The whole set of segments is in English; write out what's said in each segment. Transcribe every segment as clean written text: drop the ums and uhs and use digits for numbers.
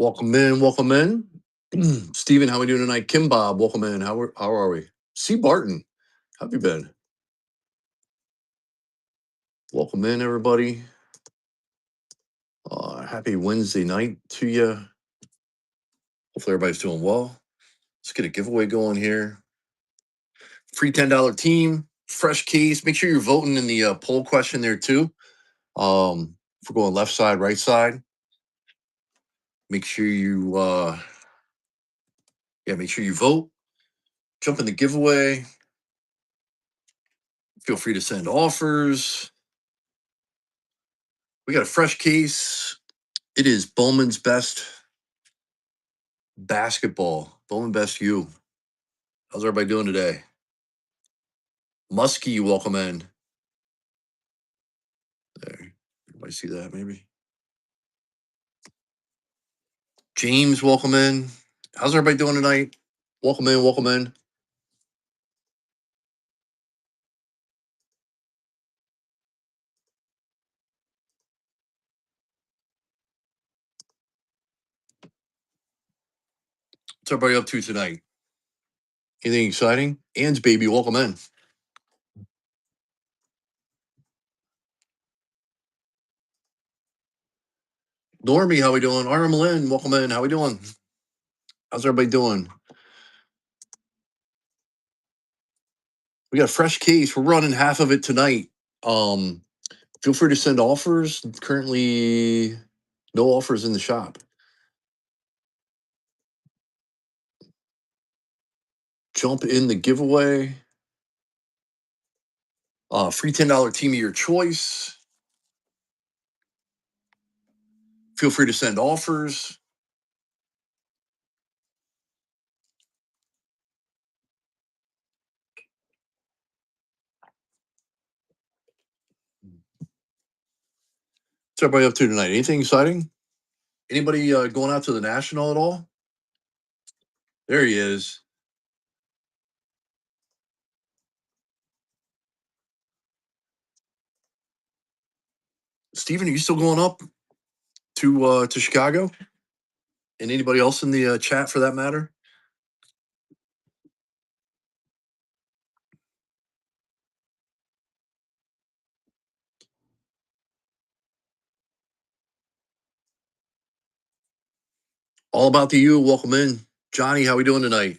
Welcome in, welcome in. Steven, how we doing tonight? Kim Bob, welcome in. How are we? C. Barton, how have you been? Welcome in, everybody. Happy Wednesday night to you. Hopefully everybody's doing well. Let's get a giveaway going here. Free $10 team, fresh case. Make sure you're voting in the poll question there too. If we're going left side, right side, make sure you make sure you vote. Jump in the giveaway. Feel free to send offers. We got a fresh case. It is Bowman's Best Basketball. Bowman Best U. How's everybody doing today? Muskie, welcome in. There. Everybody see that maybe? James, welcome in. How's everybody doing tonight? Welcome in, welcome in. What's everybody up to tonight? Anything exciting? Ann's baby, welcome in. Normie, how we doing? Arm Lynn, welcome in. How we doing? How's everybody doing? We got a fresh case. We're running half of it tonight. Feel free to send offers. Currently, no offers in the shop. Jump in the giveaway. Free $10 team of your choice. Feel free to send offers. What's everybody up to tonight? Anything exciting? Anybody going out to the National at all? There he is. Steven, are you still going up to Chicago? And anybody else in the chat for that matter? All about the U. Welcome in. Johnny, how we doing tonight?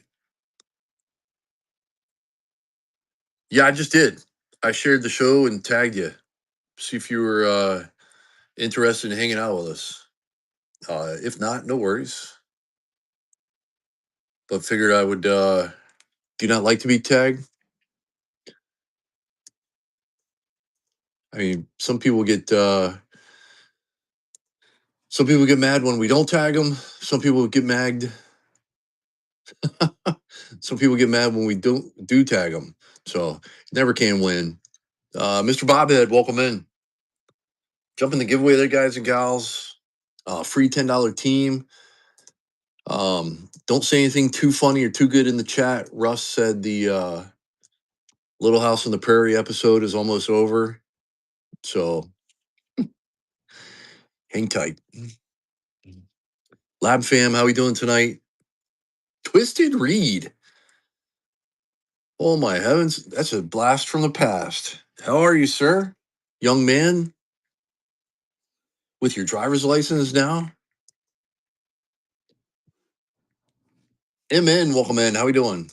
Yeah, I just did. I shared the show and tagged you. See if you were interested in hanging out with us. If not, no worries. But figured I would. Do you not like to be tagged? I mean, some people get mad when we don't tag them. Some people get mad. Some people get mad when we do tag them. So never can win. Mr. Bobhead, welcome in. Jump in the giveaway there, guys and gals. Free $10 team. Don't say anything too funny or too good in the chat. Russ said the Little House on the Prairie episode is almost over. So hang tight. Lab fam, how we doing tonight? Twisted Reed. Oh my heavens, that's a blast from the past. How are you, sir? Young man with your driver's license now? MN, welcome in. How we doing?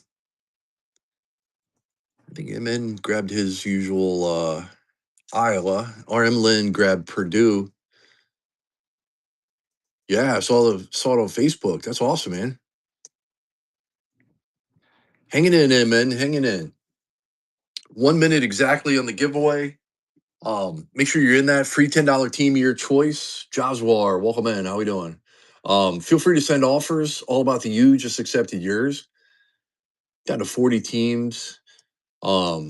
I think MN grabbed his usual Iowa. RM Lynn grabbed Purdue. Yeah, I saw it on Facebook. That's awesome, man. Hanging in, MN, hanging in. 1 minute exactly on the giveaway. Make sure you're in that free $10 team of your choice. Joswar, welcome in. How we doing? Feel free to send offers. All about the U. Just accepted yours. Down to 40 teams. Got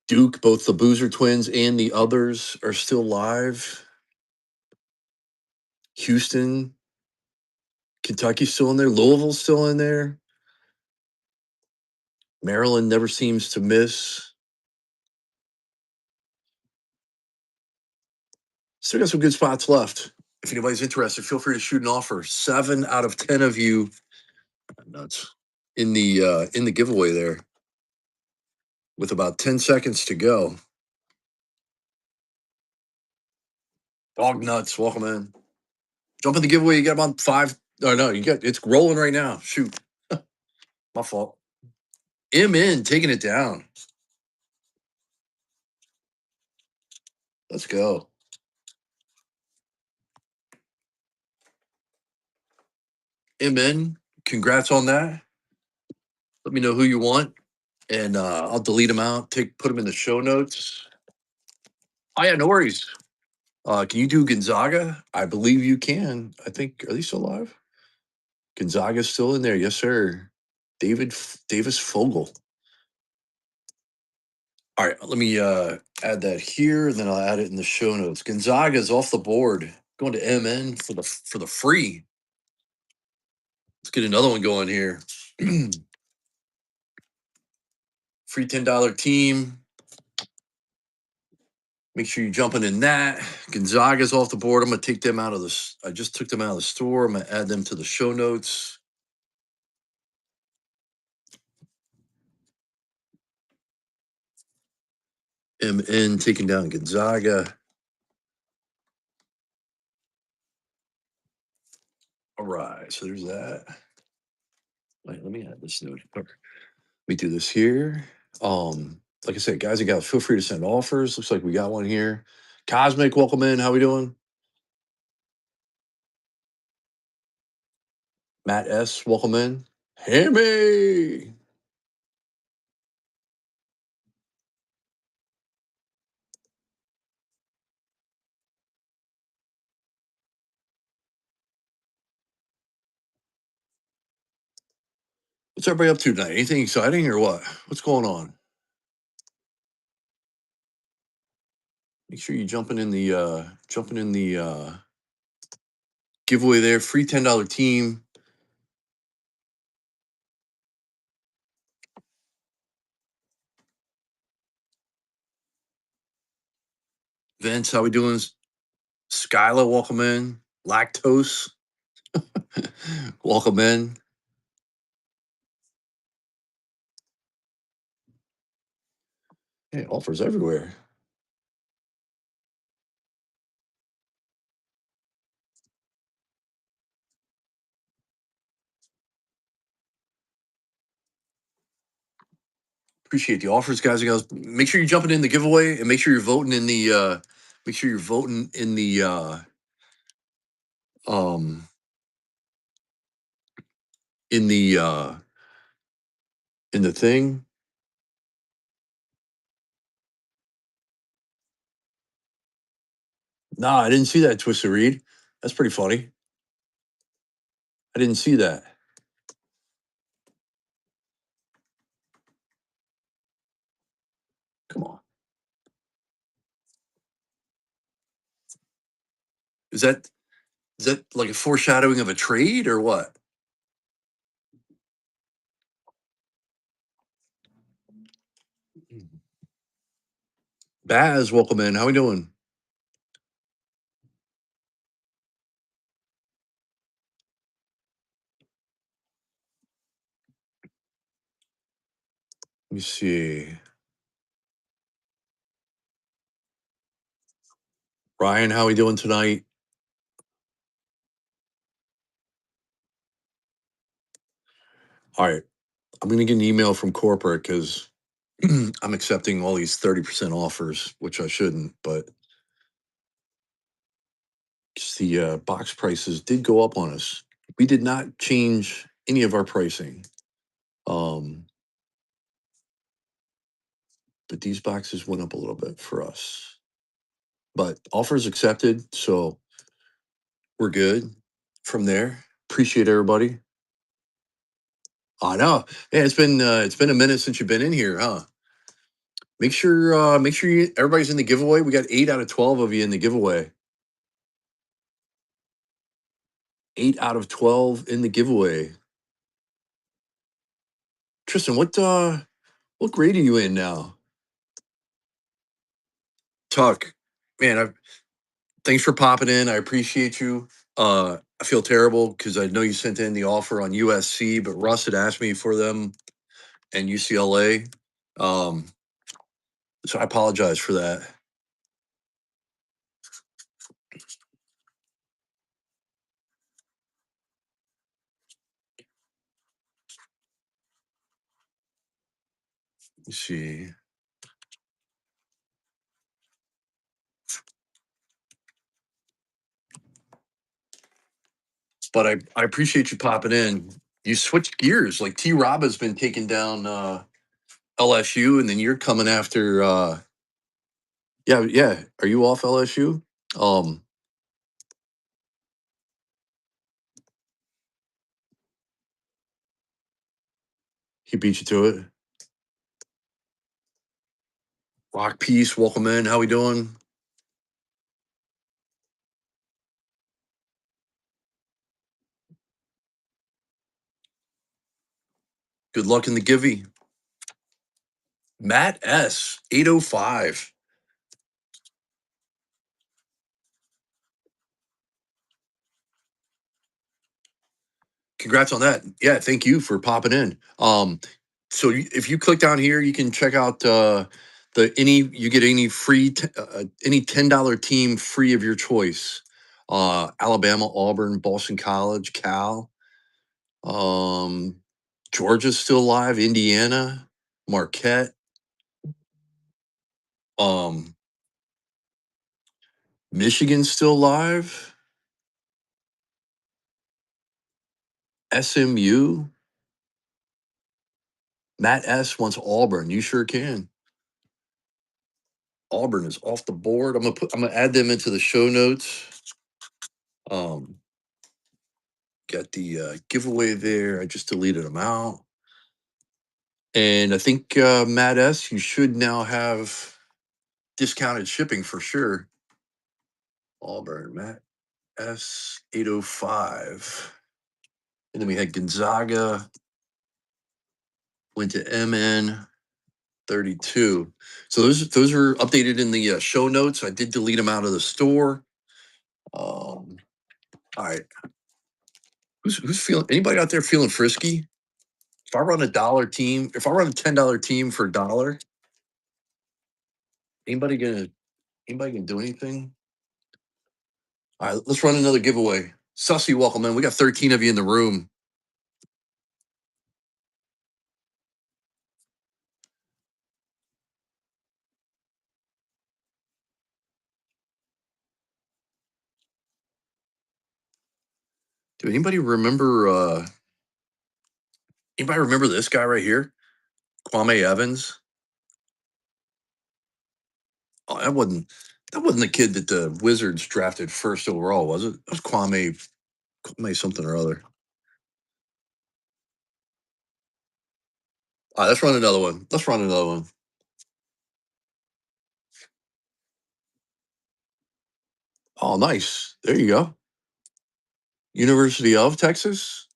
Duke, both the Boozer twins and the others are still live. Houston, Kentucky's still in there. Louisville's still in there. Maryland never seems to miss. Still got some good spots left. If anybody's interested, feel free to shoot an offer. 7 out of 10 of you, nuts, in the giveaway there, with about 10 seconds to go. Dog nuts, welcome in. Jump in the giveaway. You got about 5. Oh no, you got it's rolling right now. Shoot, my fault. In taking it down. Let's go. In, congrats on that. Let me know who you want, and I'll delete them out. Put them in the show notes. Oh yeah, no worries. Can you do Gonzaga? I believe you can. I think, are they still alive? Gonzaga's still in there. Yes, sir. Davis Fogel. All right, let me add that here, and then I'll add it in the show notes. Gonzaga's off the board. Going to MN for the free. Let's get another one going here. Free $10 team. Make sure you're jumping in that. Gonzaga's off the board. I'm gonna take them out of this. I just took them out of the store. I'm gonna add them to the show notes. MN taking down Gonzaga. All right, so there's that. Wait, let me add this note. Let me do this here. Like I said, guys and gals, feel free to send offers. Looks like we got one here. Cosmic, welcome in. How we doing? Matt S, welcome in. Hammy. What's everybody up to tonight? Anything exciting or what? What's going on? Make sure you're jumping in the giveaway there. Free $10 team. Vince, how we doing? Skyla, welcome in. Lactose, welcome in. Hey, offers everywhere. Appreciate the offers, guys and gals. Make sure you're jumping in the giveaway, and make sure you're voting in the make sure you're voting in the um in the uh in the thing. Nah, I didn't see that, Twisted Reed. That's pretty funny. I didn't see that. Come on. Is that like a foreshadowing of a trade or what? Baz, welcome in. How we doing? Let me see. Ryan, how we doing tonight? All right. I'm gonna get an email from corporate because I'm accepting all these 30% offers, which I shouldn't, but the box prices did go up on us. We did not change any of our pricing. Um, but these boxes went up a little bit for us. But offers accepted, so we're good from there. Appreciate everybody. I know. Yeah, it's been a minute since you've been in here, huh? Make sure everybody's in the giveaway. We got 8 out of 12 of you in the giveaway. 8 out of 12 in the giveaway. Tristan, what grade are you in now? Tuck, man, Thanks for popping in. I appreciate you. I feel terrible because I know you sent in the offer on USC, but Russ had asked me for them and UCLA. Um, so I apologize for that. Let's see. But I appreciate you popping in. You switched gears. Like T Rob has been taking down LSU, and then you're coming after yeah. Are you off LSU? Um, he beat you to it. Rock Peace, welcome in. How we doing? Good luck in the givey. Matt S. 805. Congrats on that. Yeah, thank you for popping in. So if you click down here, you can check out you get any free any $10 team free of your choice. Alabama, Auburn, Boston College, Cal, um, Georgia's still live, Indiana, Marquette, um, Michigan's still live, SMU. Matt S wants Auburn. You sure can. Auburn is off the board. I'm gonna add them into the show notes. Um, got the giveaway there. I just deleted them out. And I think Matt S, you should now have discounted shipping for sure. Auburn, Matt S 805. And then we had Gonzaga, went to MN 32. So those are updated in the show notes. I did delete them out of the store. All right. Who's feeling? Anybody out there feeling frisky? If I run a dollar team, if I run a $10 team for a dollar, anybody gonna anybody gonna do anything? All right, let's run another giveaway. Sussy, welcome in. We got 13 of you in the room. Do anybody remember this guy right here? Kwame Evans. Oh, that wasn't the kid that the Wizards drafted first overall, was it? That was Kwame something or other. All right, let's run another one. Let's run another one. Oh, nice. There you go. University of Texas.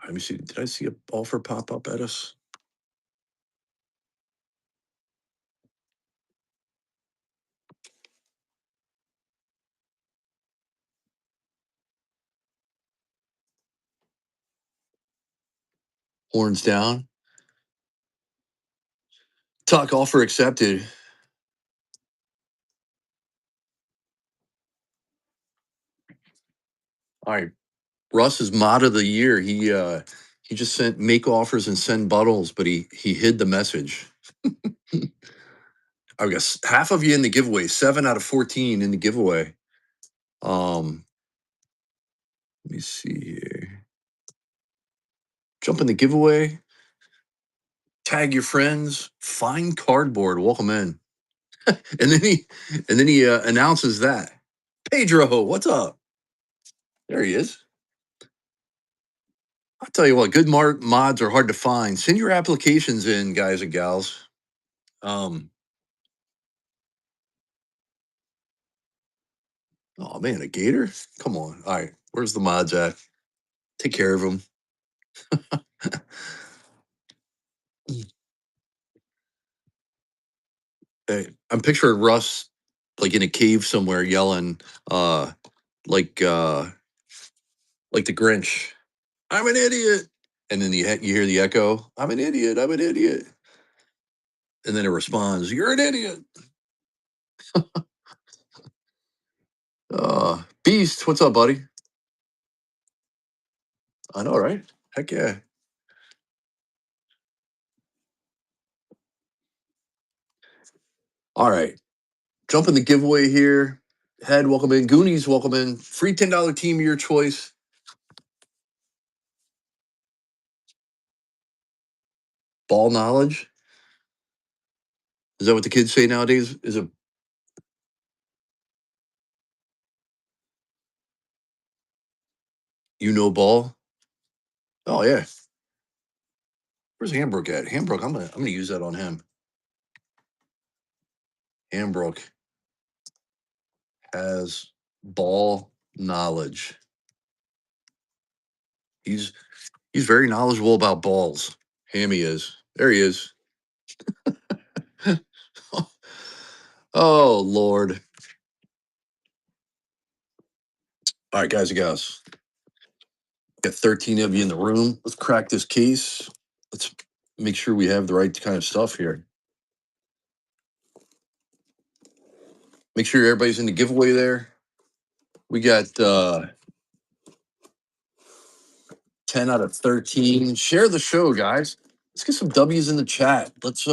Let me see. Did I see a offer pop up at us? Horns down. Tuck offer accepted. All right. Russ is mod of the year. He just sent make offers and send buttles, but he hid the message. I guess half of you in the giveaway, 7 out of 14 in the giveaway. Let me see here. Jump in the giveaway. Tag your friends. Find cardboard. Welcome in. And then he announces that Pedro, what's up? There he is. I'll tell you what, good mods are hard to find. Send your applications in, guys and gals. Um, oh man, a gator? Come on. All right, where's the mods at? Take care of them. Hey, I'm picturing Russ like in a cave somewhere yelling, uh, like uh, like the Grinch. I'm an idiot. And then you hear the echo. I'm an idiot. I'm an idiot. And then it responds, you're an idiot. Beast, what's up, buddy? I know, right? Heck yeah. All right. Jump in the giveaway here. Head, welcome in. Goonies, welcome in. Free $10 team of your choice. Ball knowledge. Is that what the kids say nowadays? Is it ball? Oh yeah. Where's Hambrook at? Hambrook, I'm gonna use that on him. Hambrook has ball knowledge. He's very knowledgeable about balls. Hammy is. There he is. Oh Lord. All right, guys and gals. Got 13 of you in the room. Let's crack this case. Let's make sure we have the right kind of stuff here. Make sure everybody's in the giveaway there. We got 10 out of 13. Share the show, guys. Let's get some W's in the chat. Let's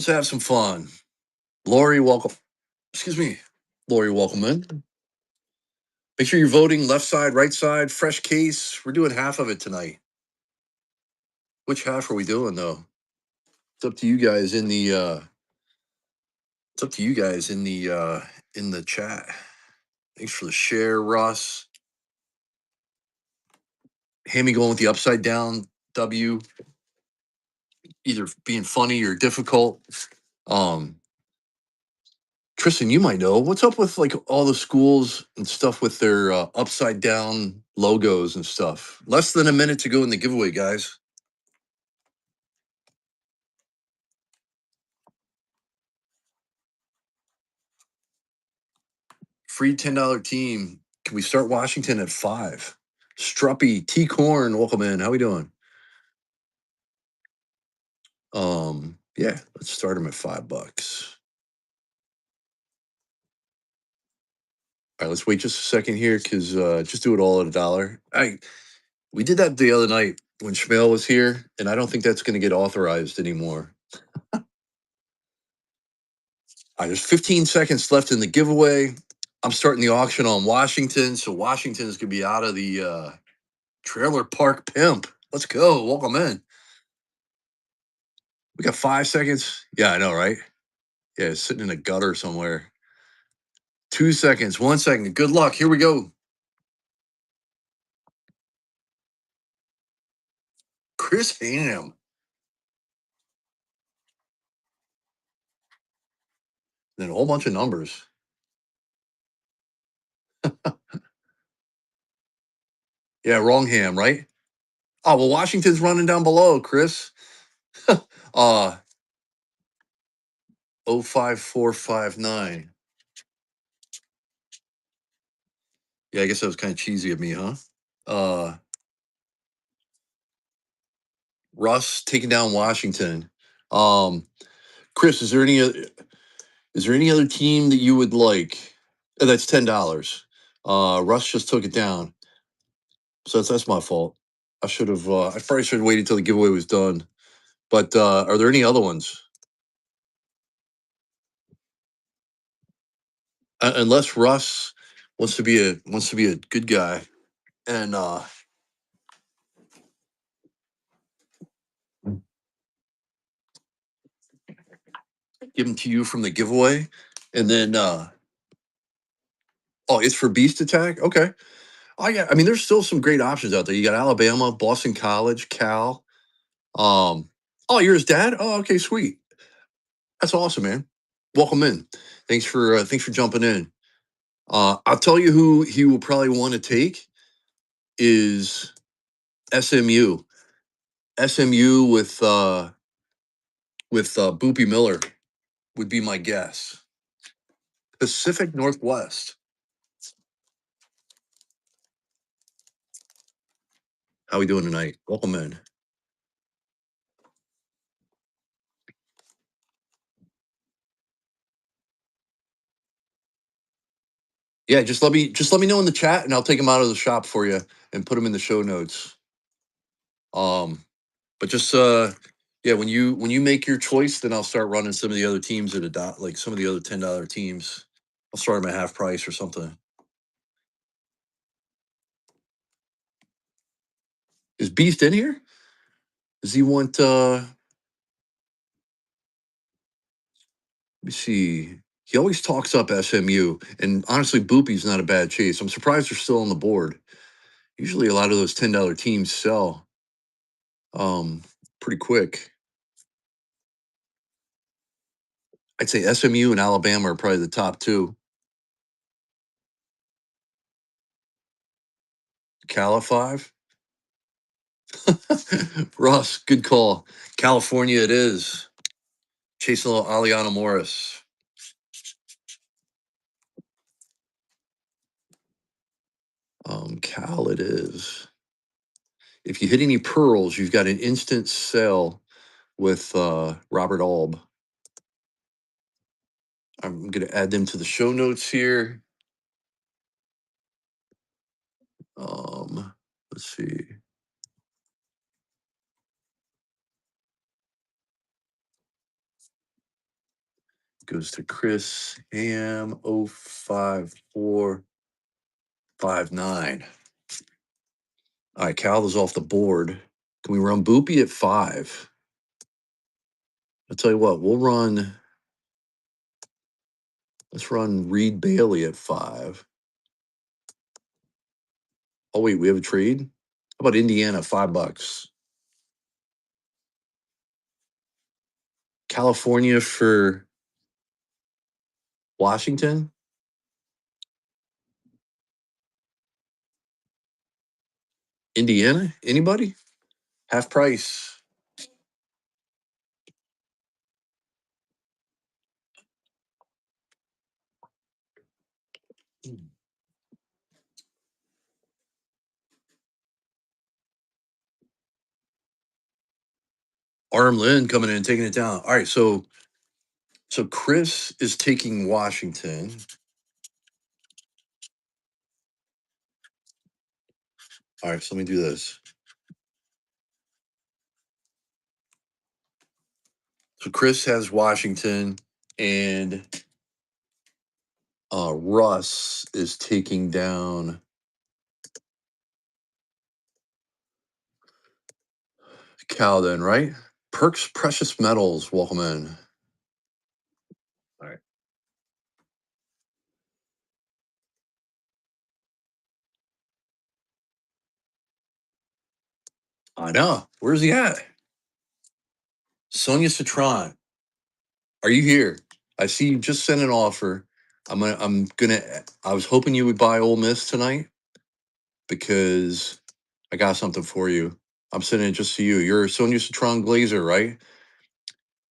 have some fun. Lori, welcome. Excuse me. Lori, welcome in. Make sure you're voting left side, right side, fresh case. We're doing half of it tonight. Which half are we doing though? It's up to you guys in the in the chat. Thanks for the share, Russ. Hammy going with the upside down W, either being funny or difficult. Tristan, you might know what's up with like all the schools and stuff with their upside down logos and stuff. Less than a minute to go in the giveaway, guys. Free $10 team. Can we start Washington at 5? Struppy, T Corn, welcome in. How we doing? Yeah, let's start them at $5. All right, let's wait just a second here because just do it all at $1. We did that the other night when Schmale was here, and I don't think that's going to get authorized anymore. All right, there's 15 seconds left in the giveaway. I'm starting the auction on Washington, so Washington is going to be out of the trailer park pimp. Let's go. Welcome in. We got 5 seconds. Yeah, I know, right? Yeah, it's sitting in a gutter somewhere. 2 seconds, 1 second. Good luck. Here we go. Chris Ham. Then a whole bunch of numbers. Yeah, wrong ham, right? Oh, well, Washington's running down below, Chris. 05459. Yeah, I guess that was kind of cheesy of me, huh? Russ taking down Washington. Chris, is there any other team that you would like? That's $10. Russ just took it down, so that's my fault. I should have. I probably should have waited till the giveaway was done. But are there any other ones? Unless Russ wants to be a good guy and give them to you from the giveaway, and then oh, it's for Beast Attack. Okay. Oh yeah, I mean, there's still some great options out there. You got Alabama, Boston College, Cal. Oh, you're his dad. Oh, okay, sweet. That's awesome, man. Welcome in. Thanks for jumping in. I'll tell you who he will probably want to take is SMU. SMU with Boopy Miller would be my guess. Pacific Northwest. How we doing tonight? Welcome in. Yeah, just let me know in the chat, and I'll take them out of the shop for you and put them in the show notes. But just yeah, when you make your choice, then I'll start running some of the other teams at a dot, like some of the other $10 teams. I'll start them at half price or something. Is Beast in here? Does he want? Let me see. He always talks up SMU, and honestly, Boopy's not a bad chase. I'm surprised they're still on the board. Usually, a lot of those $10 teams sell pretty quick. I'd say SMU and Alabama are probably the top two. Cal at 5. Ross, good call. California it is. Chasing a little Aliana Morris. Cal it is. If you hit any pearls, you've got an instant sale with Robert Alb. I'm going to add them to the show notes here. Let's see. Goes to Chris Ham 05459. All right, Cal is off the board. Can we run Boopy at 5? I'll tell you what, let's run Reed Bailey at 5. Oh, wait, we have a trade? How about Indiana, $5? California for Washington? Indiana? Anybody? Half price. Arm Lynn coming in and taking it down. All right, so Chris is taking Washington. All right, so let me do this. So Chris has Washington, and Russ is taking down Calden, right? Perks Precious Metals, welcome in. All right. I know. Where's he at? Sonia Citron, are you here? I see you just sent an offer. I was hoping you would buy Ole Miss tonight because I got something for you. I'm sending it just to you. You're a Sonia Citron Glazer, right?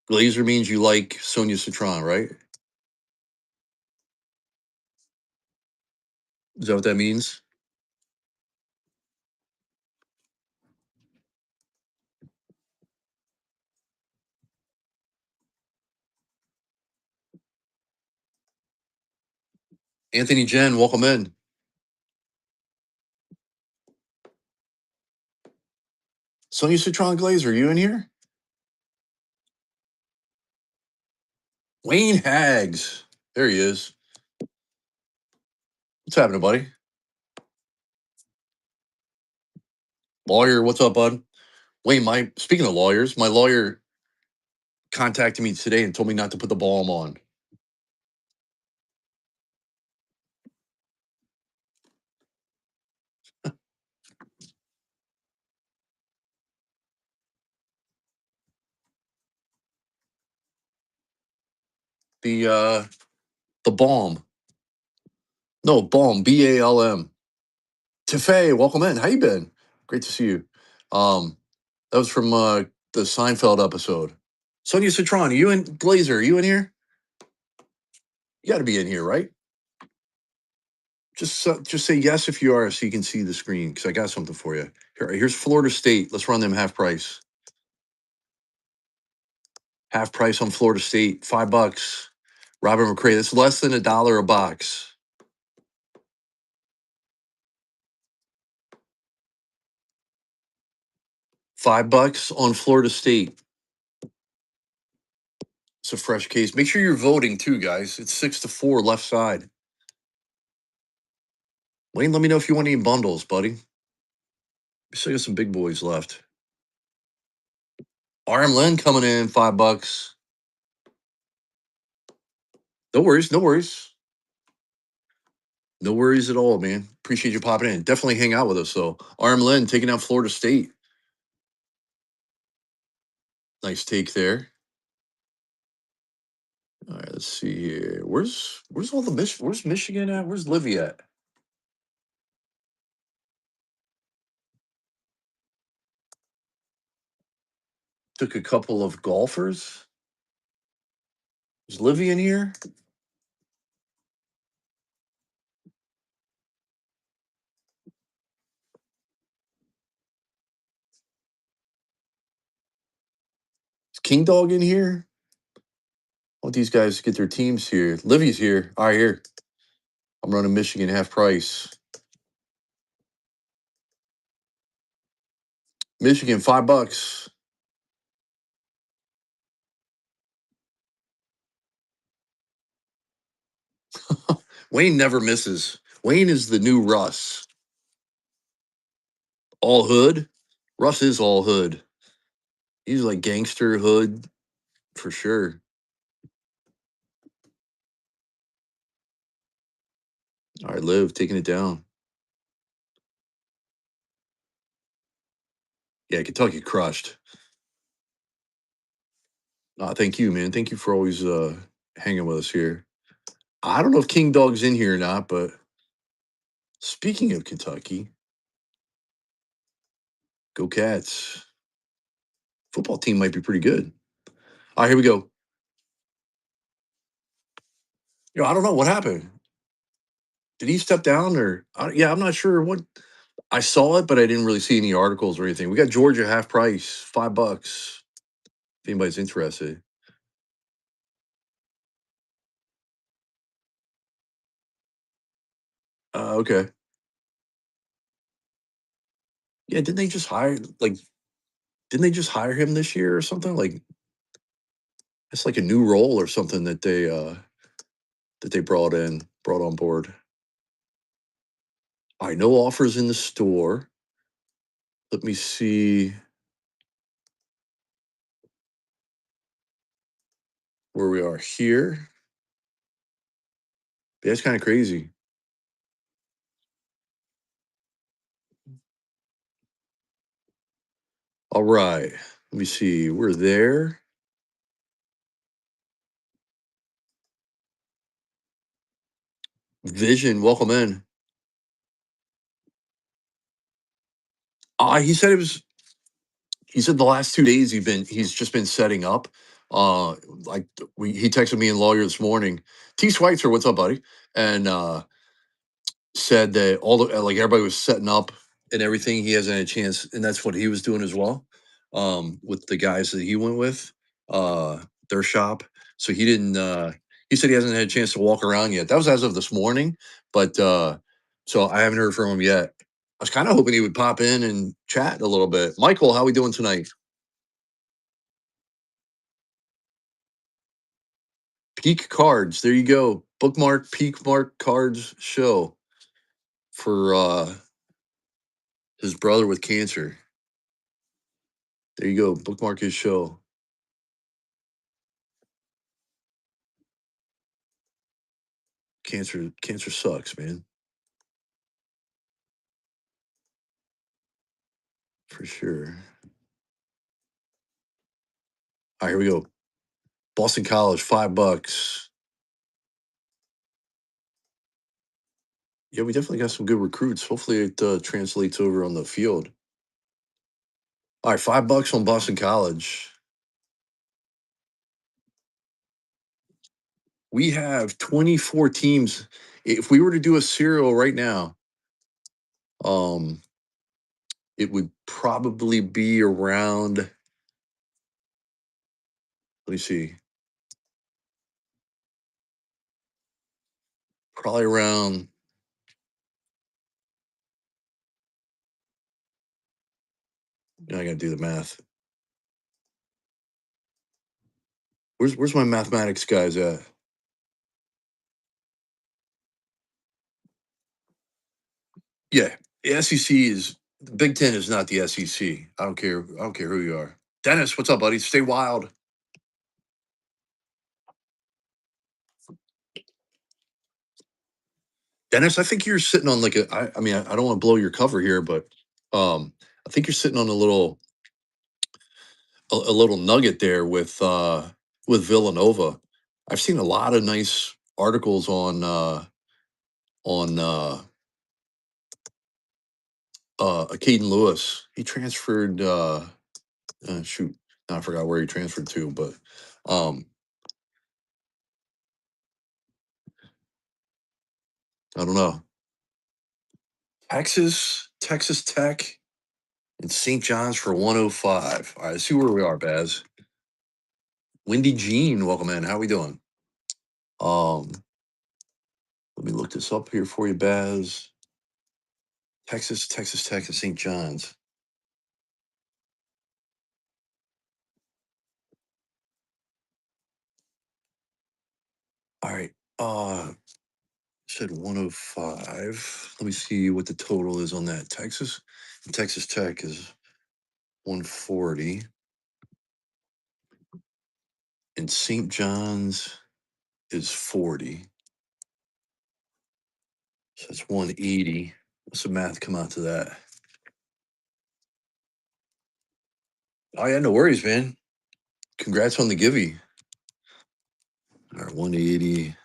Glazer means you like Sonia Citron, right? Is that what that means? Anthony Jen, welcome in. Sonia Citron Glazer, are you in here? Wayne Hags. There he is. What's happening, buddy? Lawyer, what's up, bud? Wayne, speaking of lawyers, my lawyer contacted me today and told me not to put the balm on. The balm. No, balm, BALM. Tiffay, welcome in. How you been? Great to see you. Um, that was from the Seinfeld episode. Sonia Citron, are you in Glazer? Are you in here? You got to be in here, right? Just say yes if you are, so you can see the screen. Because I got something for you. Here's Florida State. Let's run them half price. Half price on Florida State, $5. Robert McCray. That's less than $1 a box. $5 on Florida State. It's a fresh case. Make sure you're voting too, guys. It's 6-4 left side. Wayne, let me know if you want any bundles, buddy. We still got some big boys left. RM Lynn coming in, $5. No worries, no worries. No worries at all, man. Appreciate you popping in. Definitely hang out with us, though. RM Lynn taking out Florida State. Nice take there. All right, let's see here. Where's all the where's Michigan at? Where's Livy at? Took a couple of golfers. Is Livy in here? Is King Dog in here? I want these guys to get their teams here. Livy's here. All right, here. I'm running Michigan half price. Michigan, $5. Wayne never misses. Wayne is the new Russ. All hood. Russ is all hood. He's like gangster hood for sure. All right, Liv taking it down. Yeah, Kentucky crushed. Thank you, man. Thank you for always hanging with us here. I don't know if King Dog's in here or not, but speaking of Kentucky, go Cats. Football team might be pretty good. All right, here we go. I don't know what happened. Did he step down or? Yeah, I'm not sure what. I saw it, but I didn't really see any articles or anything. We got Georgia half price, $5. If anybody's interested. Okay. Yeah, didn't they just hire like? Didn't they just hire him this year or something? Like it's like a new role or something that they brought on board. All right, no offers in the store. Let me see where we are here. Yeah, it's kind of crazy. All right. Let me see. We're there. Vision, welcome in. He said it was. He said the last 2 days he's just been setting up. Like he texted me in Lawyer this morning. T. Schweitzer, what's up, buddy? And said that all the like everybody was setting up and everything. He hasn't had a chance, and that's what he was doing as well. With the guys that he went with, their shop. So he didn't. He said he hasn't had a chance to walk around yet. That was as of this morning, but so I haven't heard from him yet. I was kind of hoping he would pop in and chat a little bit. Michael, how we doing tonight? Peak Cards. There you go. Bookmark Peak Mark Cards show for his brother with cancer. There you go. Bookmark his show. Cancer sucks, man. For sure. All right, here we go. Boston College, $5. Yeah, we definitely got some good recruits. Hopefully it translates over on the field. All right, $5 on Boston College. We have 24 teams. If we were to do a serial right now, um, it would probably be around, let me see, probably around, I gotta do the math. Where's my mathematics guys at? Yeah, the SEC is the Big Ten is not the SEC. I don't care. I don't care who you are. Dennis, what's up, buddy? Stay wild. Dennis, I think you're sitting on like I mean, I don't want to blow your cover here, but I think you're sitting on a little nugget there with Villanova. I've seen a lot of nice articles on Caden Lewis. He transferred shoot, I forgot where he transferred to, but um I don't know. Texas Tech, and St. John's for 105. All right, let's see where we are, Baz. Wendy Jean, welcome in. How we doing? Um, Let me look this up here for you, Baz. Texas Tech, and St. John's. All right. Said 105. Let me see what the total is on that. Texas Tech is 140. And St. John's is 40. So that's 180. What's the math come out to that? Oh yeah, no worries, man. Congrats on the givey. All right, 180.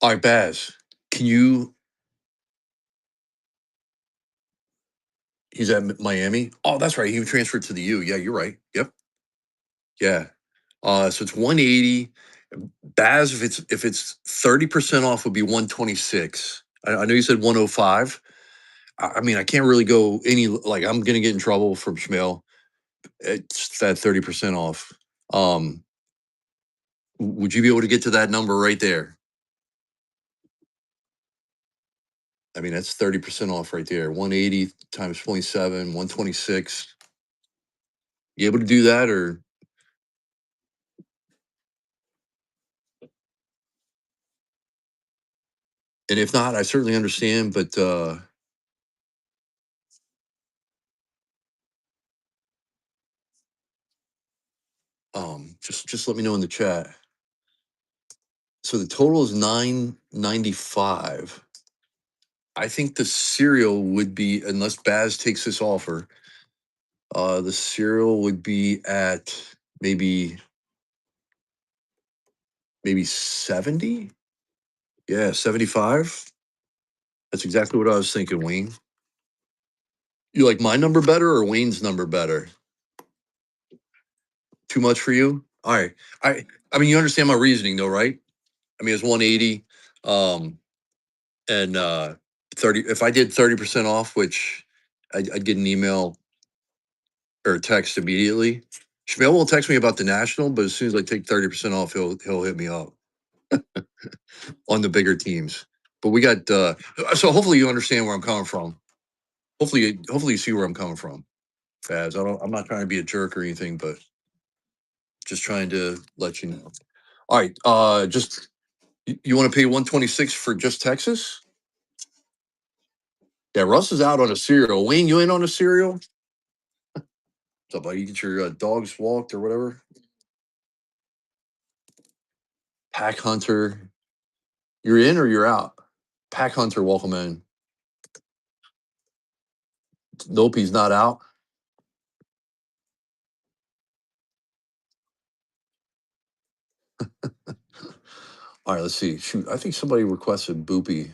All right, Baz. Can you He's at Miami? Oh, that's right. He transferred to the U. Yeah, you're right. Yep. Yeah. So it's 180. Baz, if it's 30% off would be 126. I know you said 105. I mean, I can't really go any like I'm gonna get in trouble from Schmale. It's that 30% off. Um, would you be able to get to that number right there? I mean, that's 30% off right there. 180 times 0.7, 126. You able to do that or and if not, I certainly understand, but just let me know in the chat. So the total is 995. I think the cereal would be, unless Baz takes this offer, the cereal would be at maybe 70. Yeah, 75. That's exactly what I was thinking, Wayne. You like my number better or Wayne's number better? Too much for you? All right. I mean, you understand my reasoning though, right? I mean, it's 180. Um, and 30, if I did 30% off, which I'd get an email or a text immediately. Schmale won't text me about the national, but as soon as I take 30% off, he'll hit me up on the bigger teams. But we got so hopefully you understand where I'm coming from. Hopefully you see where I'm coming from. Faz. I'm not trying to be a jerk or anything, but just trying to let you know. All right. Just you want to pay 126 for just Texas? Yeah, Russ is out on a cereal. Wayne, you in on a cereal? What's up, buddy? You get your dogs walked or whatever. Pack Hunter. You're in or you're out? Pack Hunter, welcome in. Nope, he's not out. All right, let's see. Shoot, I think somebody requested Boopy.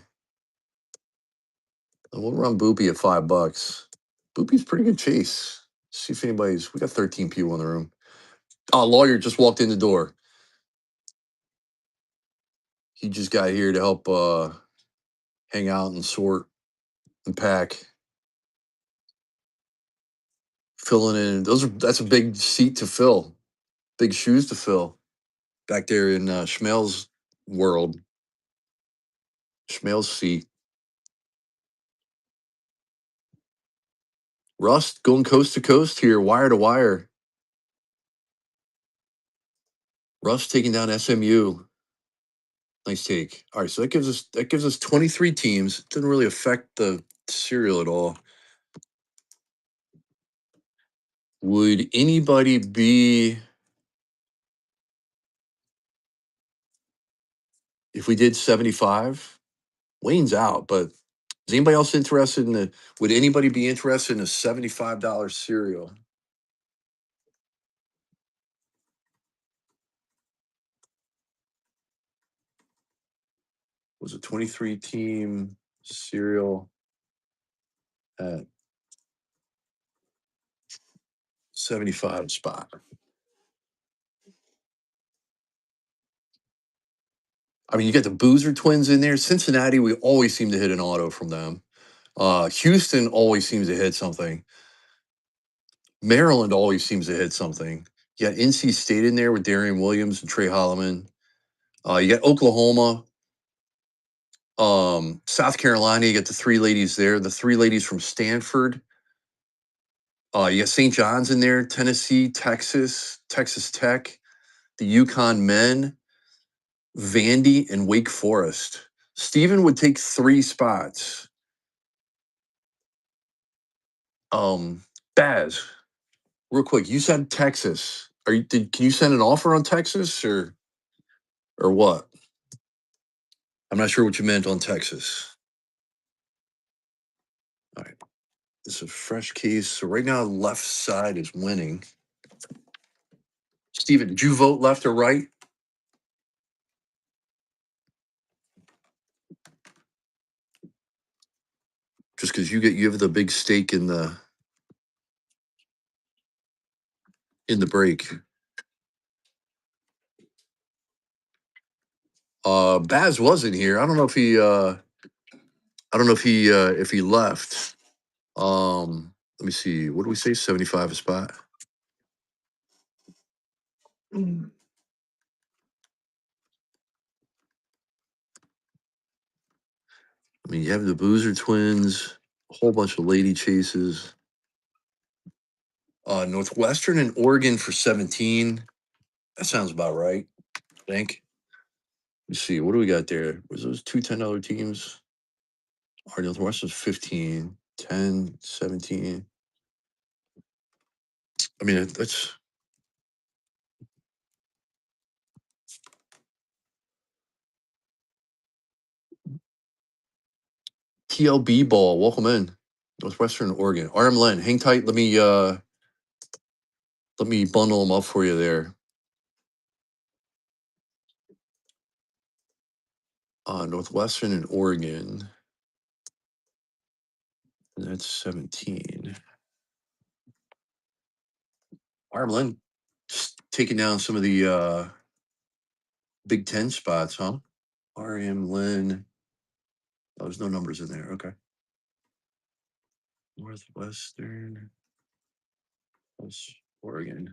We'll run Boopy at $5. Boopy's pretty good chase. See if anybody's. We got 13 people in the room. Lawyer just walked in the door. He just got here to help hang out and sort and pack. Filling in. That's a big seat to fill. Big shoes to fill. Back there in Schmel's world. Schmel's seat. Rust going coast to coast here, wire to wire. Rust taking down SMU. Nice take. All right, so that gives us 23 teams. It doesn't really affect the serial at all. Would anybody be if we did 75? Wayne's out, but is anybody else interested in the would anybody be interested in a $75 cereal? Was a 23 team cereal at 75 spot. I mean, you got the Boozer twins in there. Cincinnati, we always seem to hit an auto from them. Houston always seems to hit something. Maryland always seems to hit something. You got NC State in there with Darian Williams and Trey Holloman. You got Oklahoma, South Carolina. You got the three ladies there. The three ladies from Stanford. You got St. John's in there. Tennessee, Texas, Texas Tech, the UConn men, Vandy, and Wake Forest. Steven would take 3 spots. Baz, real quick, you said Texas. Can you send an offer on Texas or what? I'm not sure what you meant on Texas. All right. It's a fresh case. So right now, left side is winning. Steven, did you vote left or right? Just because you have the big stake in the break. Baz wasn't here. I don't know if he left. Let me see. What do we say? 75 a spot. I mean, you have the Boozer twins, a whole bunch of lady chases. Northwestern and Oregon for 17. That sounds about right, I think. Let's see. What do we got there? Was those two $10 teams? Our Northwestern's 15, 10, 17. I mean, that's TLB ball. Welcome in. Northwestern Oregon. RM Len, hang tight. Let me bundle them up for you there. Northwestern and Oregon. And that's 17. RM Len just taking down some of the Big Ten spots, huh? RM Len. Oh, there's no numbers in there. Okay. Northwestern plus Oregon.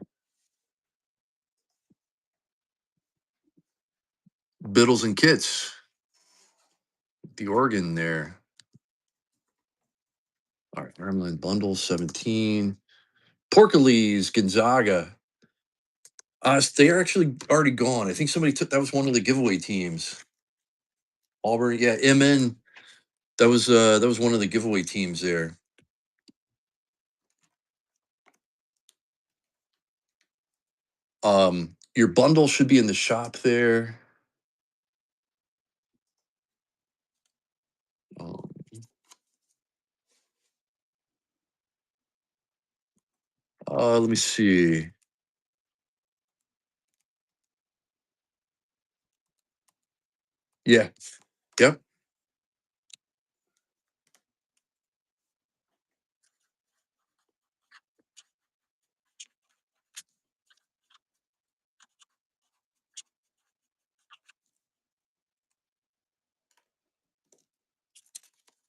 Biddles and Kits. The Oregon there. All right, Maryland Bundle 17. Porkalees, Gonzaga. They are actually already gone. I think somebody took that was one of the giveaway teams. Auburn, yeah, MN. That was one of the giveaway teams there. Your bundle should be in the shop there. Um, let me see. Yeah. Yep.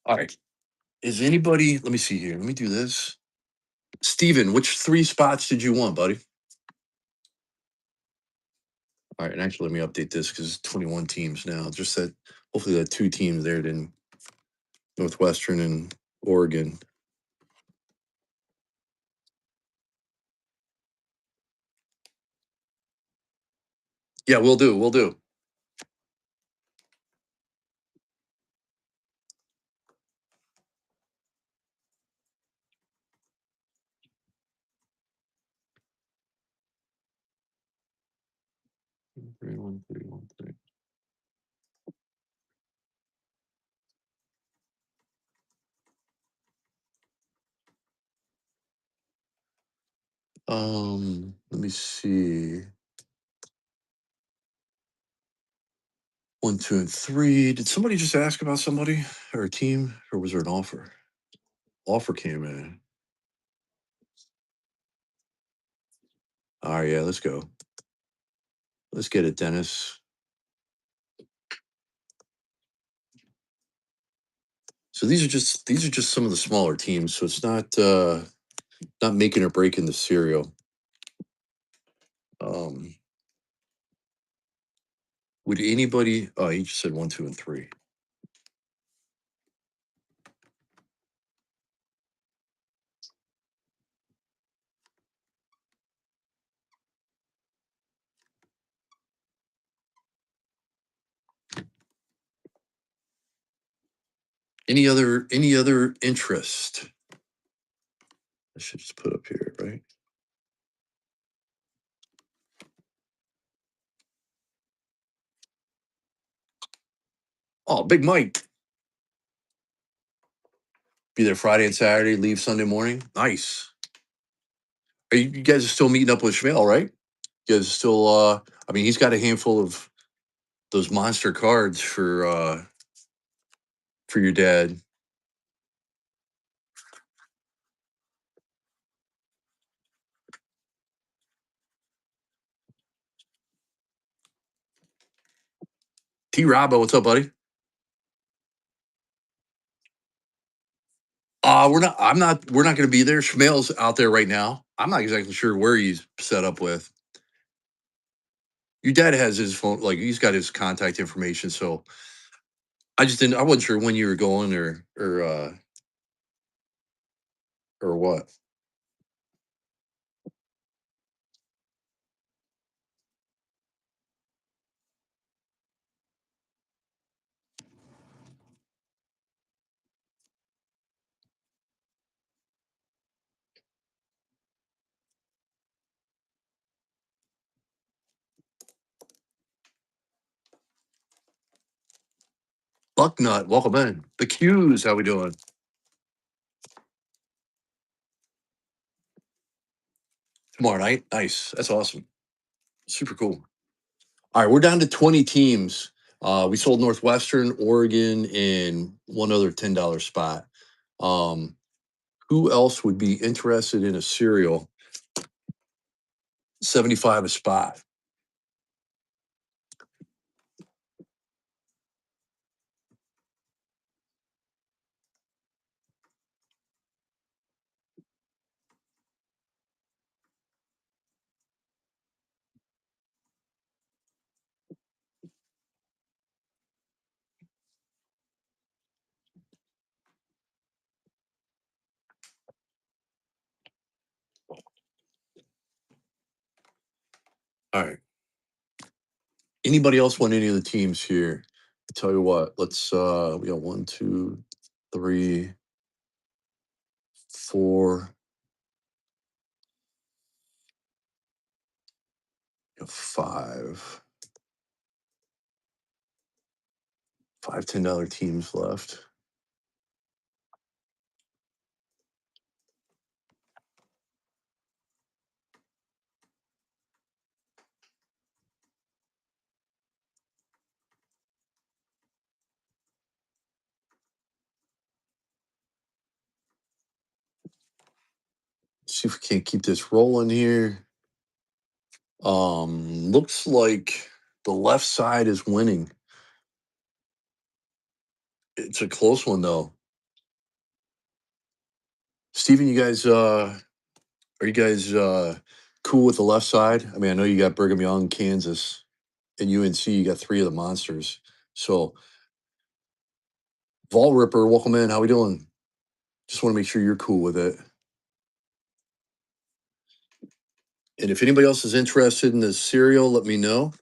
All right. Is anybody? Let me see here. Let me do this. Steven, which three spots did you want, buddy? All right, and actually, let me update this because it's 21 teams now. Just that, hopefully, that two teams there didn't Northwestern and Oregon. Yeah, we'll do. We'll do. Three, one, three, one, three. Let me see. One, two, and three. Did somebody just ask about somebody or a team, or was there an offer? Offer came in. All right, yeah, let's go. Let's get it, Dennis. So these are just some of the smaller teams. So it's not making or breaking the serial. Um, would anybody? Oh, he just said one, two, and three. Any other interest? I should just put up here, right? Oh, Big Mike. Be there Friday and Saturday, leave Sunday morning. Nice. You guys are still meeting up with Schmale, right? You guys are still I mean, he's got a handful of those monster cards for your dad. T Robbo, what's up, buddy? We're not gonna be there. Schmale's out there right now. I'm not exactly sure where he's set up with. Your dad has his phone, like he's got his contact information, so I wasn't sure when you were going or what. Bucknut, welcome in. The Q's, how we doing? Tomorrow night? Nice. That's awesome. Super cool. All right, we're down to 20 teams. We sold Northwestern, Oregon, and one other $10 spot. Um, who else would be interested in a cereal? 75 a spot. All right. Anybody else want any of the teams here? I tell you what, let's we got one, two, three, four, we got five $10 teams left. See if we can't keep this rolling here. Looks like the left side is winning. It's a close one though. Steven, you guys are you guys cool with the left side? I mean, I know you got Brigham Young, Kansas, and UNC, you got three of the monsters. So Vol Ripper, welcome in. How we doing? Just want to make sure you're cool with it. And if anybody else is interested in this cereal, let me know.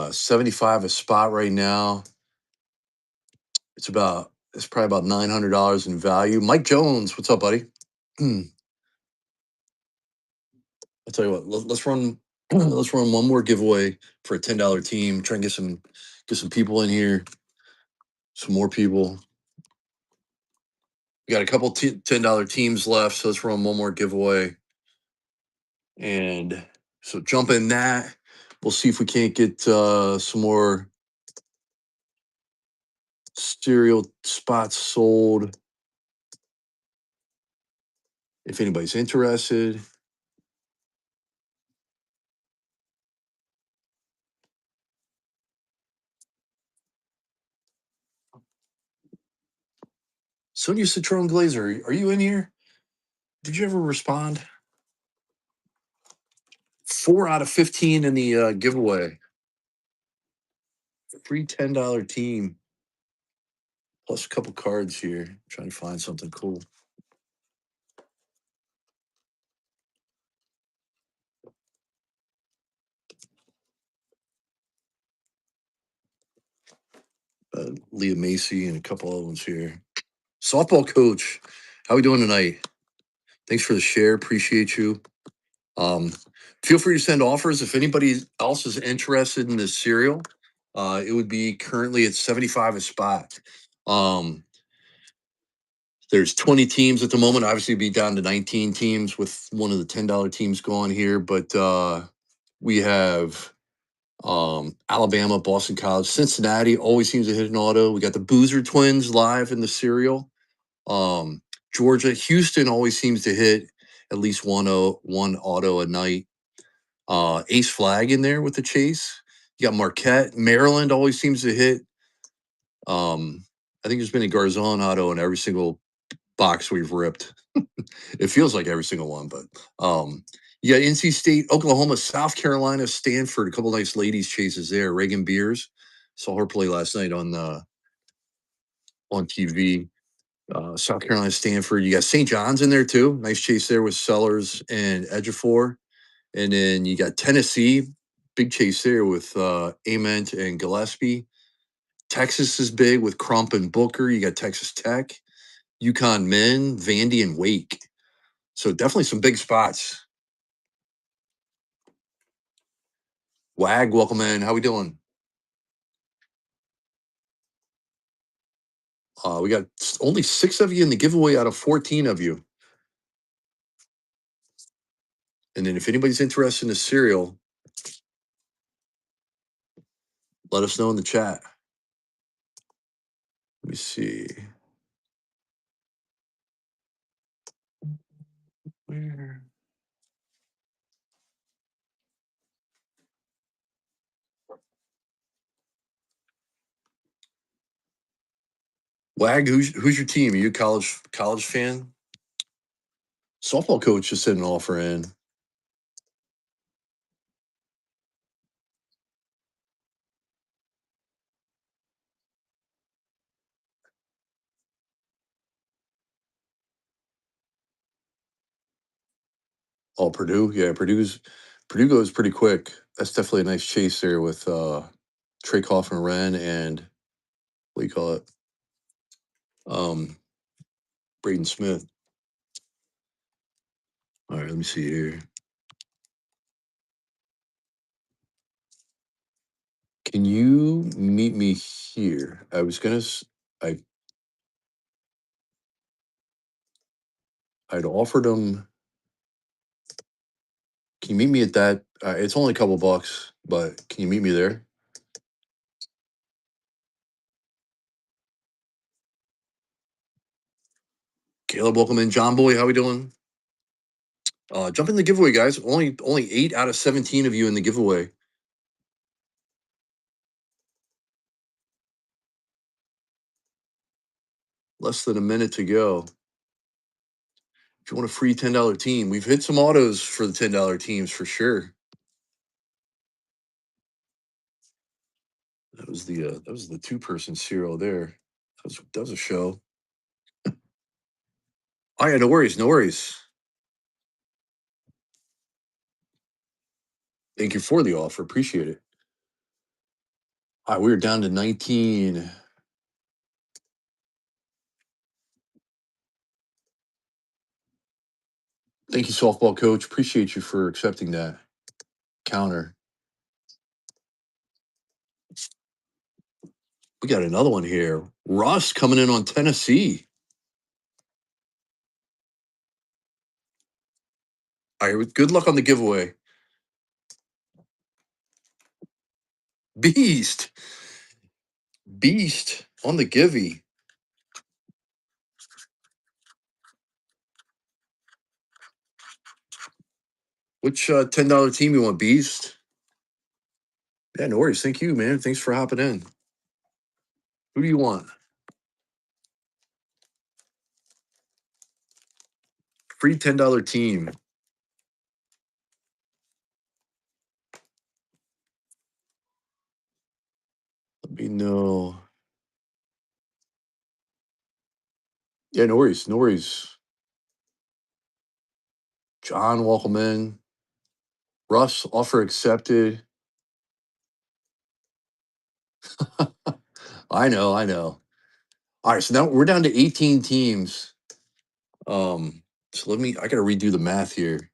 75 a spot right now. It's probably about $900 in value. Mike Jones, what's up, buddy? I'll tell you what. Let's run. Let's run one more giveaway for a $10 team. Try and get some people in here. Some more people. We got a couple $10 teams left, so let's run one more giveaway. And so jump in that. We'll see if we can't get some more cereal spots sold. If anybody's interested. Sonia Citron Glazer, are you in here? Did you ever respond? 4 out of 15 in the giveaway. Free $10 team. Plus a couple cards here. Trying to find something cool. Leah Macy and a couple other ones here. Softball coach, how we doing tonight? Thanks for the share. Appreciate you. Feel free to send offers if anybody else is interested in this cereal. It would be currently at 75 a spot. There's 20 teams at the moment. Obviously, it'd be down to 19 teams with one of the $10 teams going here. But we have Alabama, Boston College, Cincinnati always seems to hit an auto. We got the Boozer twins live in the serial. Georgia, Houston always seems to hit at least one auto a night. Ace Flag in there with the chase. You got Marquette. Maryland always seems to hit. I think there's been a Garzon auto in every single box we've ripped. It feels like every single one, but you got NC State, Oklahoma, South Carolina, Stanford, a couple nice ladies chases there. Reagan Beers, saw her play last night on TV. South Carolina, Stanford. You got St. John's in there too. Nice chase there with Sellers and Edgefor. And then you got Tennessee, big chase there with Ament and Gillespie. Texas is big with Crump and Booker. You got Texas Tech, UConn men, Vandy and Wake. So definitely some big spots. Wag, welcome in. How we doing? We got only 6 of you in the giveaway out of 14 of you. And then if anybody's interested in the cereal, let us know in the chat. Let me see. Where? Wag, who's your team? Are you a college fan? Softball coach just sent an offer in. Oh, Purdue. Yeah, Purdue goes pretty quick. That's definitely a nice chase there with Trey Coffin Wren and what do you call it? Braden Smith. All right, let me see here. Can you meet me here? I was gonna. I'd offered him. Can you meet me at that? It's only a couple bucks, but can you meet me there? Caleb, welcome in. John Boy, how we doing? Jump in the giveaway, guys. Only 8 out of 17 of you in the giveaway. Less than a minute to go. If you want a free $10 team, we've hit some autos for the $10 teams for sure. That was the 2-person serial there. That was a show. Oh yeah, no worries, no worries. Thank you for the offer. Appreciate it. All right, we're down to 19. Thank you, softball coach. Appreciate you for accepting that counter. We got another one here. Russ coming in on Tennessee. All right, good luck on the giveaway. Beast. Beast on the givey. Which $10 team you want, Beast? Yeah, no worries. Thank you, man. Thanks for hopping in. Who do you want? Free $10 team. Let me know. Yeah, no worries. No worries. John, welcome in. Russ, offer accepted. I know, I know. All right, so now we're down to 18 teams. So I gotta redo the math here.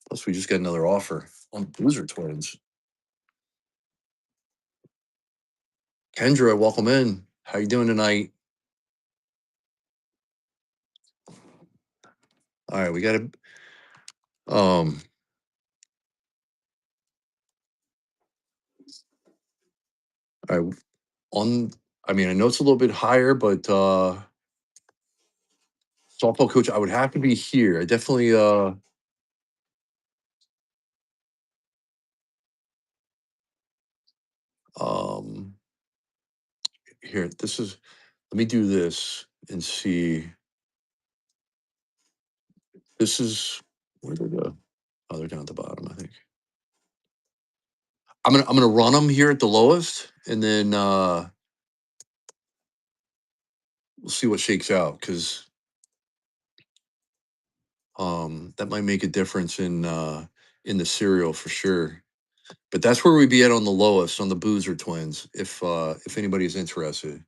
Plus, we just got another offer on Boozer Twins. Kendra, welcome in. How you doing tonight? All right, we got to um all right, on I mean, I know it's a little bit higher, but softball coach, I would have to be here. I definitely um here, this is let me do this and see. This is where did they go? Oh, they're down at the bottom, I think. I'm gonna run them here at the lowest, and then we'll see what shakes out because that might make a difference in the cereal for sure. But that's where we'd be at on the lowest on the Boozer Twins, if anybody's interested.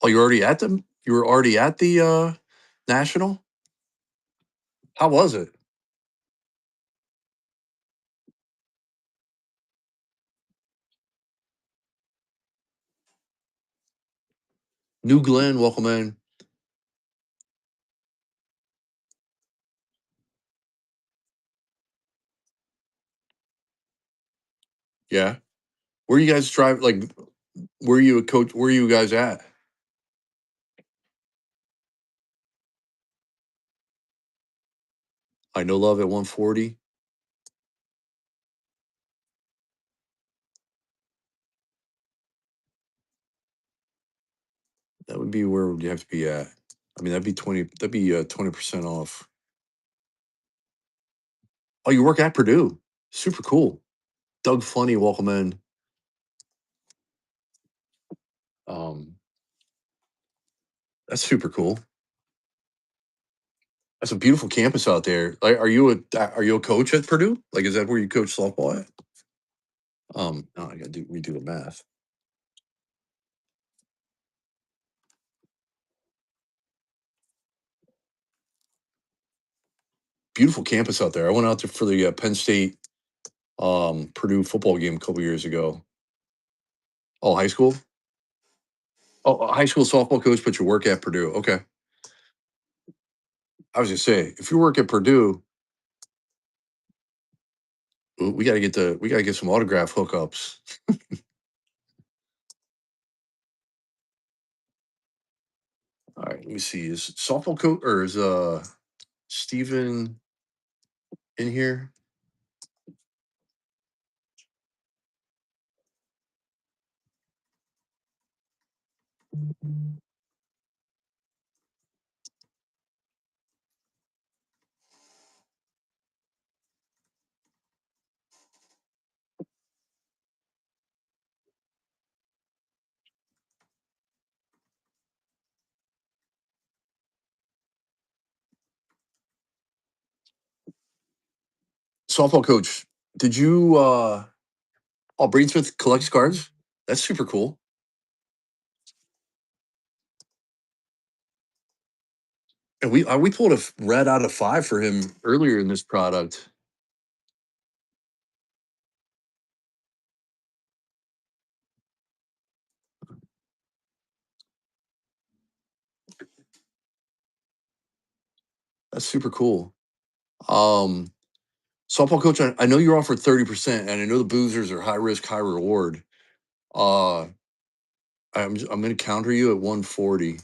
Oh, you're already at them? You were already at the national? How was it? New Glenn, welcome in. Yeah. Where you guys drive like where you a coach where you guys at? I know love at 140. That would be where you have to be at. I mean, that'd be 20% off. Oh, you work at Purdue. Super cool. Doug Funny, welcome in. Um, that's super cool. That's a beautiful campus out there. Like, are you a coach at Purdue? Like, is that where you coach softball at? No, I gotta redo the math. Beautiful campus out there. I went out there for the Penn State Purdue football game a couple years ago. Oh, high school? Oh, high school softball coach, but you work at Purdue. Okay. I was just say, if you work at Purdue, we gotta get some autograph hookups. All right, let me see. Is softball coach or is Steven in here? Softball coach, did you oh, Brainsmith collects cards? That's super cool. And we pulled a red out of 5 for him earlier in this product. That's super cool. Um, Softball coach, I know you're offered 30%, and I know the boozers are high risk, high reward. Uh, I'm going to counter you at 140.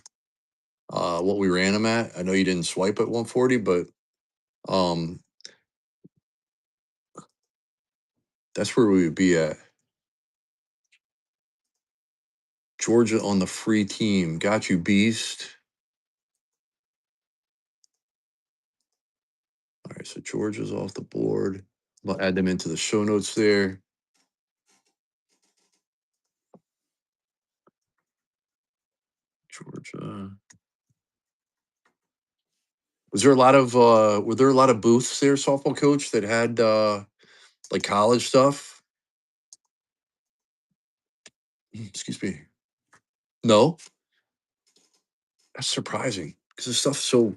What we ran them at. I know you didn't swipe at 140, but um, that's where we would be at. Georgia on the free team. Got you, beast. All right, so Georgia's off the board. I'll add them into the show notes there. Georgia. Was there a lot of were there a lot of booths there, softball coach, that had like college stuff? Excuse me. No, that's surprising because this stuff's so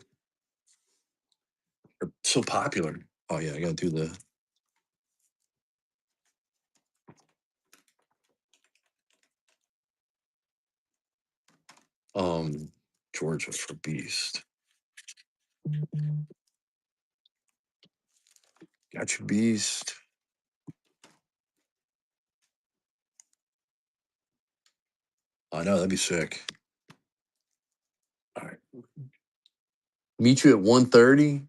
popular. Oh yeah, I gotta do the Georgia for beast. Got you, beast. I know that'd be sick. All right, meet you at 1:30.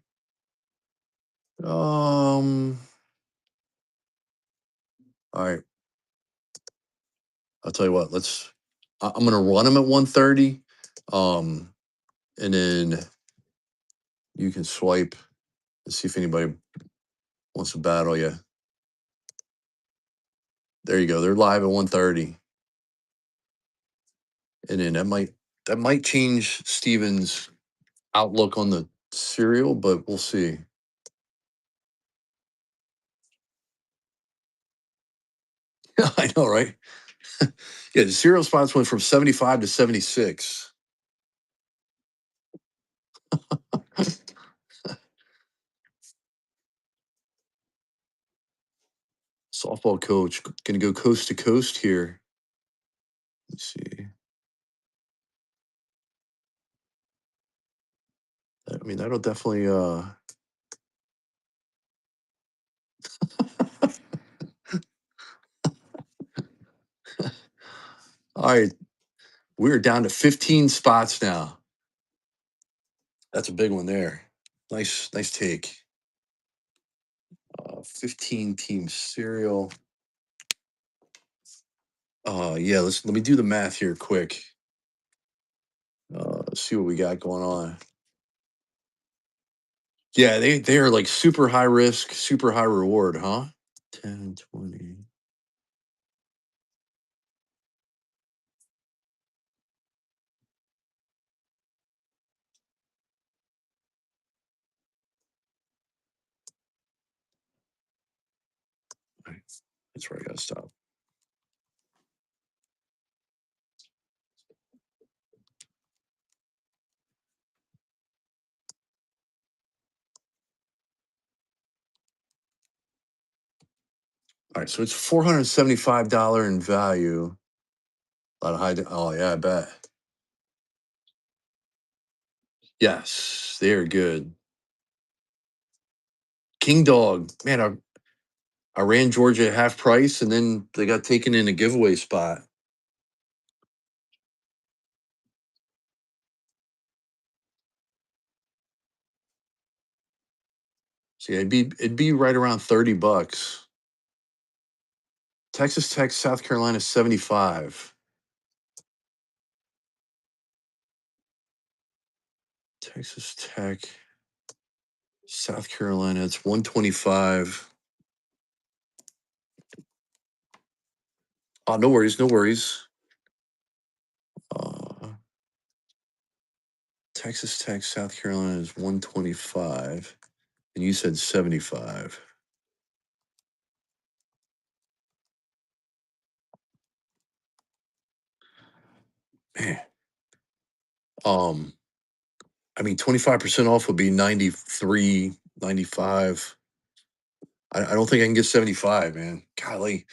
All right. I'll tell you what. I'm gonna run them at 1:30. Um, and then you can swipe and see if anybody wants to battle you. There you go. They're live at 1:30. And then that might change Steven's outlook on the cereal, but we'll see. I know, right? Yeah, the cereal spots went from 75 to 76. Softball coach gonna go coast to coast here. Let's see. I mean, that'll definitely all right. We're down to 15 spots now. That's a big one there. Nice take. 15 team cereal. Yeah, let me do the math here quick. Let's see what we got going on. Yeah, they are like super high risk, super high reward, huh? 10, 20. Right, that's where I gotta stop. All right, so it's $475 in value. A lot of high. Oh yeah, I bet. Yes, they are good. King Dog, man, I ran Georgia at half price, and then they got taken in a giveaway spot. So yeah, it'd be right around $30. Texas Tech, South Carolina, 75. Texas Tech, South Carolina, it's 125. Oh, no worries, no worries. Uh, Texas Tech, South Carolina is 125, and you said 75. Man, um, I mean, 25% off would be 93, 95. I don't think I can get 75, man. Golly.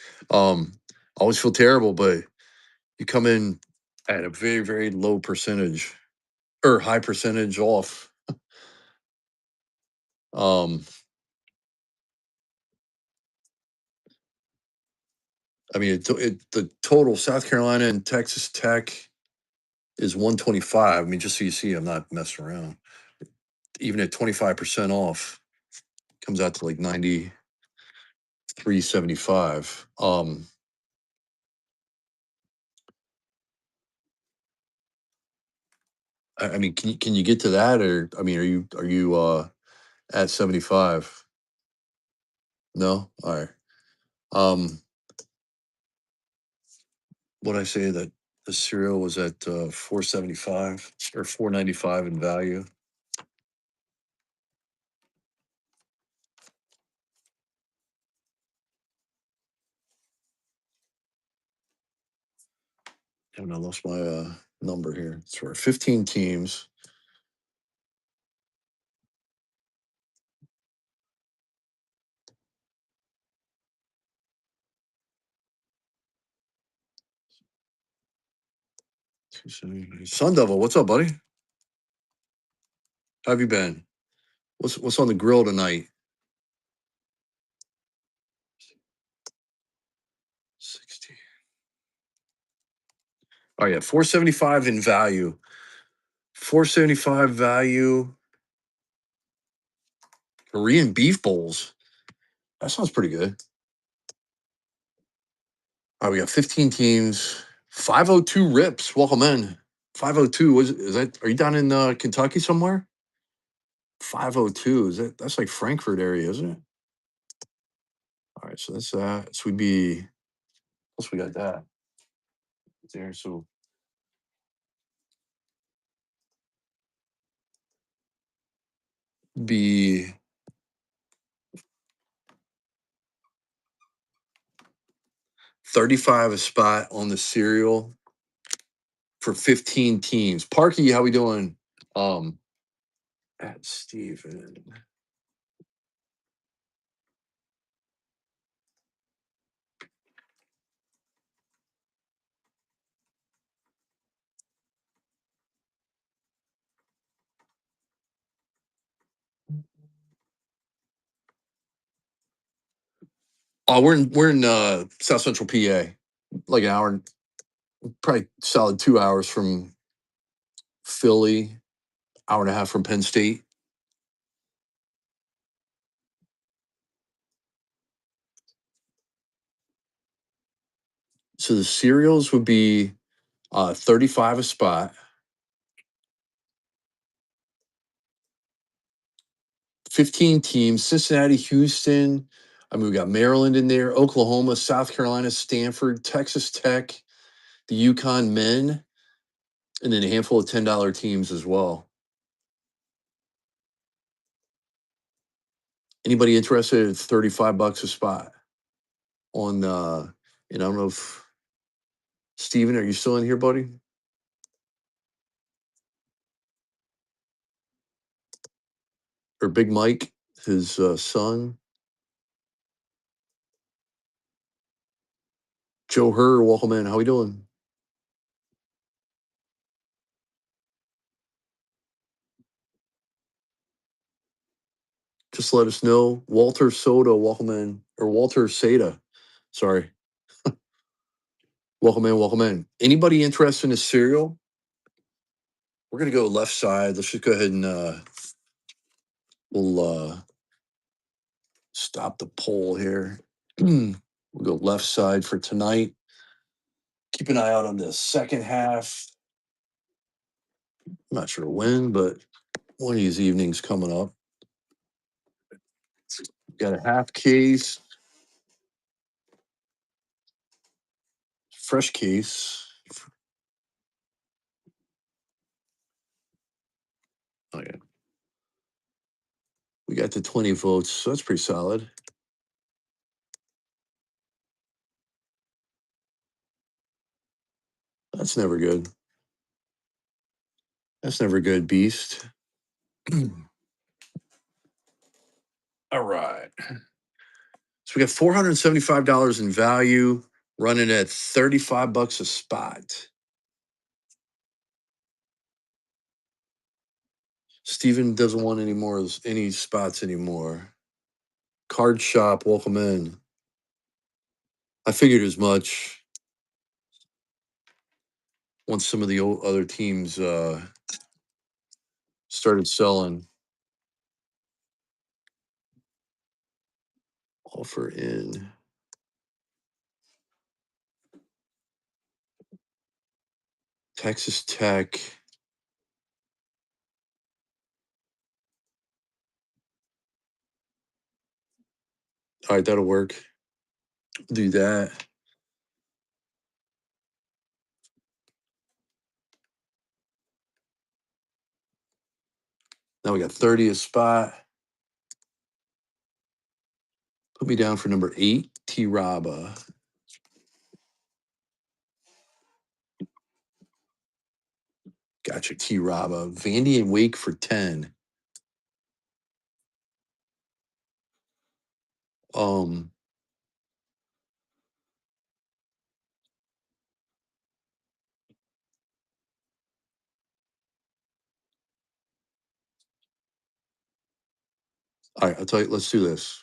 I always feel terrible, but you come in at a very, very low percentage or high percentage off. Um, I mean, the total South Carolina and Texas Tech is 125. I mean, just so you see, I'm not messing around. Even at 25% off, comes out to like 93.75. I mean, can you get to that, or I mean, are you at 75? No, all right. Um, what I say that the cereal was at 475 or 495 in value. And I lost my number here. It's for 15 teams. Sun Devil, what's up, buddy? How have you been? What's on the grill tonight? 60. Oh yeah, 475 in value. 475 value. Korean beef bowls. That sounds pretty good. All right, we got 15 teams. 502 rips. Welcome in. 502. Is that? Are you down in Kentucky somewhere? 502. That's like Frankfurt area, isn't it? All right, so that's that. So we'd be. Plus we got that there. So be 35 a spot on the cereal for 15 teams. Parky, how we doing? Um, at Steven. Oh, we're in South Central PA, like an hour, probably solid 2 hours from Philly, hour and a half from Penn State. So the cereals would be 35 a spot, 15 teams, Cincinnati, Houston. I mean, we got Maryland in there, Oklahoma, South Carolina, Stanford, Texas Tech, the Yukon men, and then a handful of $10 teams as well. Anybody interested? It's $35 a spot on and I don't know if Steven, are you still in here, buddy? Or Big Mike, his son. Joe Herr, welcome in. How we doing? Just let us know. Walter Soda, welcome in. Or Walter Sada. Sorry. Welcome in, welcome in. Anybody interested in a cereal? We're gonna go left side. Let's just go ahead and we'll stop the poll here. We'll go left side for tonight. Keep an eye out on the second half. I'm not sure when, but one of these evenings coming up. Got a half case, fresh case. Oh yeah, we got the 20 votes, so that's pretty solid. That's never good. That's never good, Beast. All right. So we got $475 in value, running at 35 bucks a spot. Steven doesn't want any spots anymore. Card shop, welcome in. I figured as much. Once some of the other teams started selling. Offer in. Texas Tech. All right, that'll work. Do that. Now we got 30 a spot. Put me down for number 8, T-Raba. Gotcha, T-Raba. Vandy and Wake for 10. All right, I'll tell you, let's do this.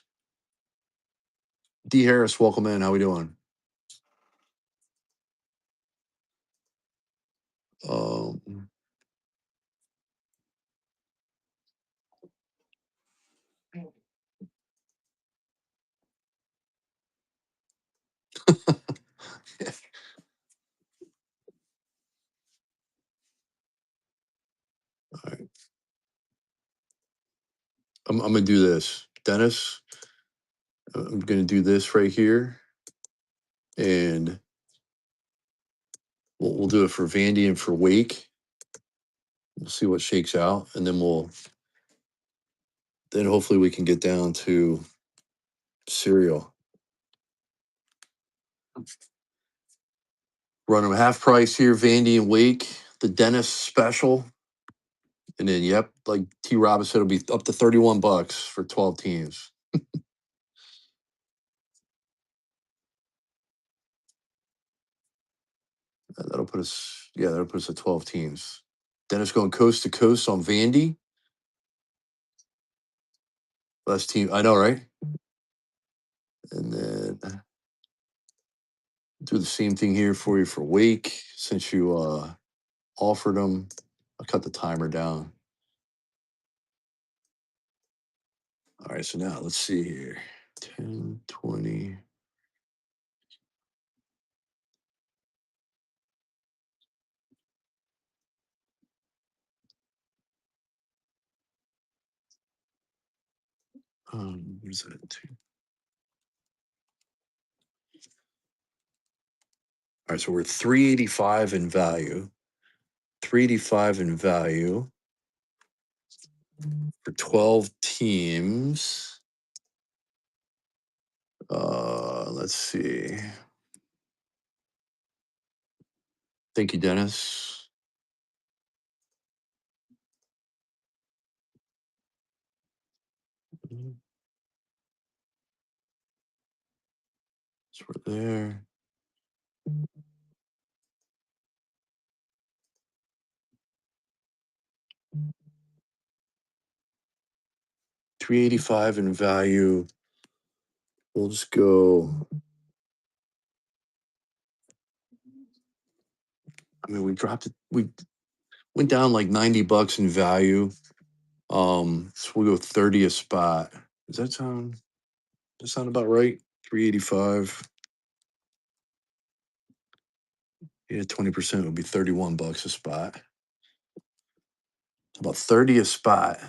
D. Harris, welcome in. How we doing? Um, all right. I'm gonna do this. Dennis, I'm gonna do this right here. And we'll do it for Vandy and for Wake. We'll see what shakes out. And then hopefully we can get down to cereal. Run them half price here, Vandy and Wake, the Dennis special. And then, yep, like T. Rob said, it'll be up to 31 bucks for 12 teams. That'll put us at 12 teams. Dennis going coast to coast on Vandy. Last team, I know, right? And then do the same thing here for you for Wake, since you offered them. I'll cut the timer down. All right, so now let's see here. 10, 20. Where's that? All right, so we're 385 in value. 385 in value for 12 teams. Let's see. Thank you, Dennis. So we're there. $385 in value. We'll just go. I mean, we dropped it. We went down like 90 bucks in value. So we'll go 30 a spot. Does that sound? That sound about right? 385. Yeah, 20% would be $31 a spot. About 30 a spot.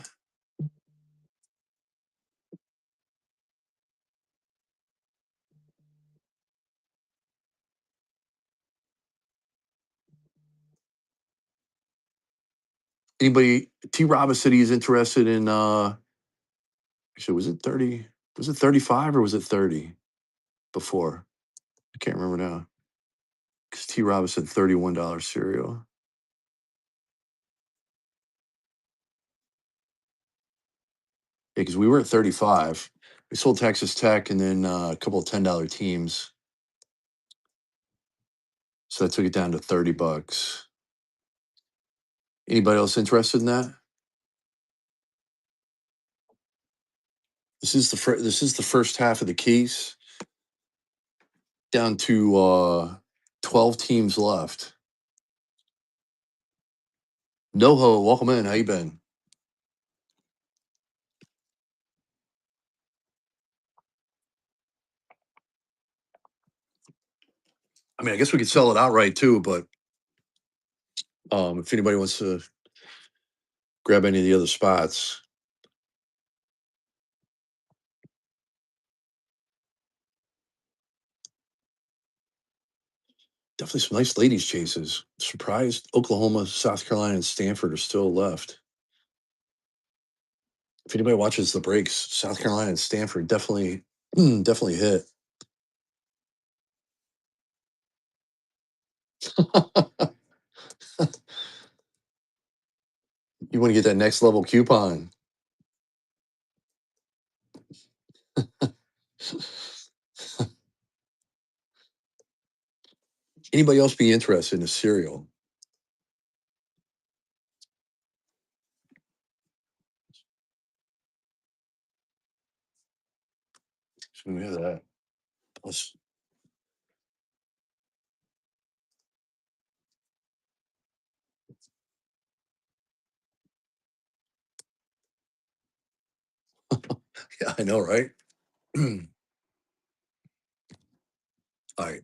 Anybody? T. Rob said he's interested in. Actually, was it 30? Was it 35 or was it 30 before? I can't remember now. Because T. Rob said $31 cereal. Yeah, because we were at 35. We sold Texas Tech and then a couple of $10 teams. So that took it down to $30. Anybody else interested in that? This is the first half of the case. Down to 12 teams left. NoHo, welcome in. How you been? I mean, I guess we could sell it outright too, but if anybody wants to grab any of the other spots, definitely some nice ladies' chases. Surprised Oklahoma, South Carolina, and Stanford are still left. If anybody watches the breaks, South Carolina and Stanford definitely, definitely hit. You want to get that next level coupon. Anybody else be interested in a cereal? So we have that. Plus, yeah, I know, right? All right.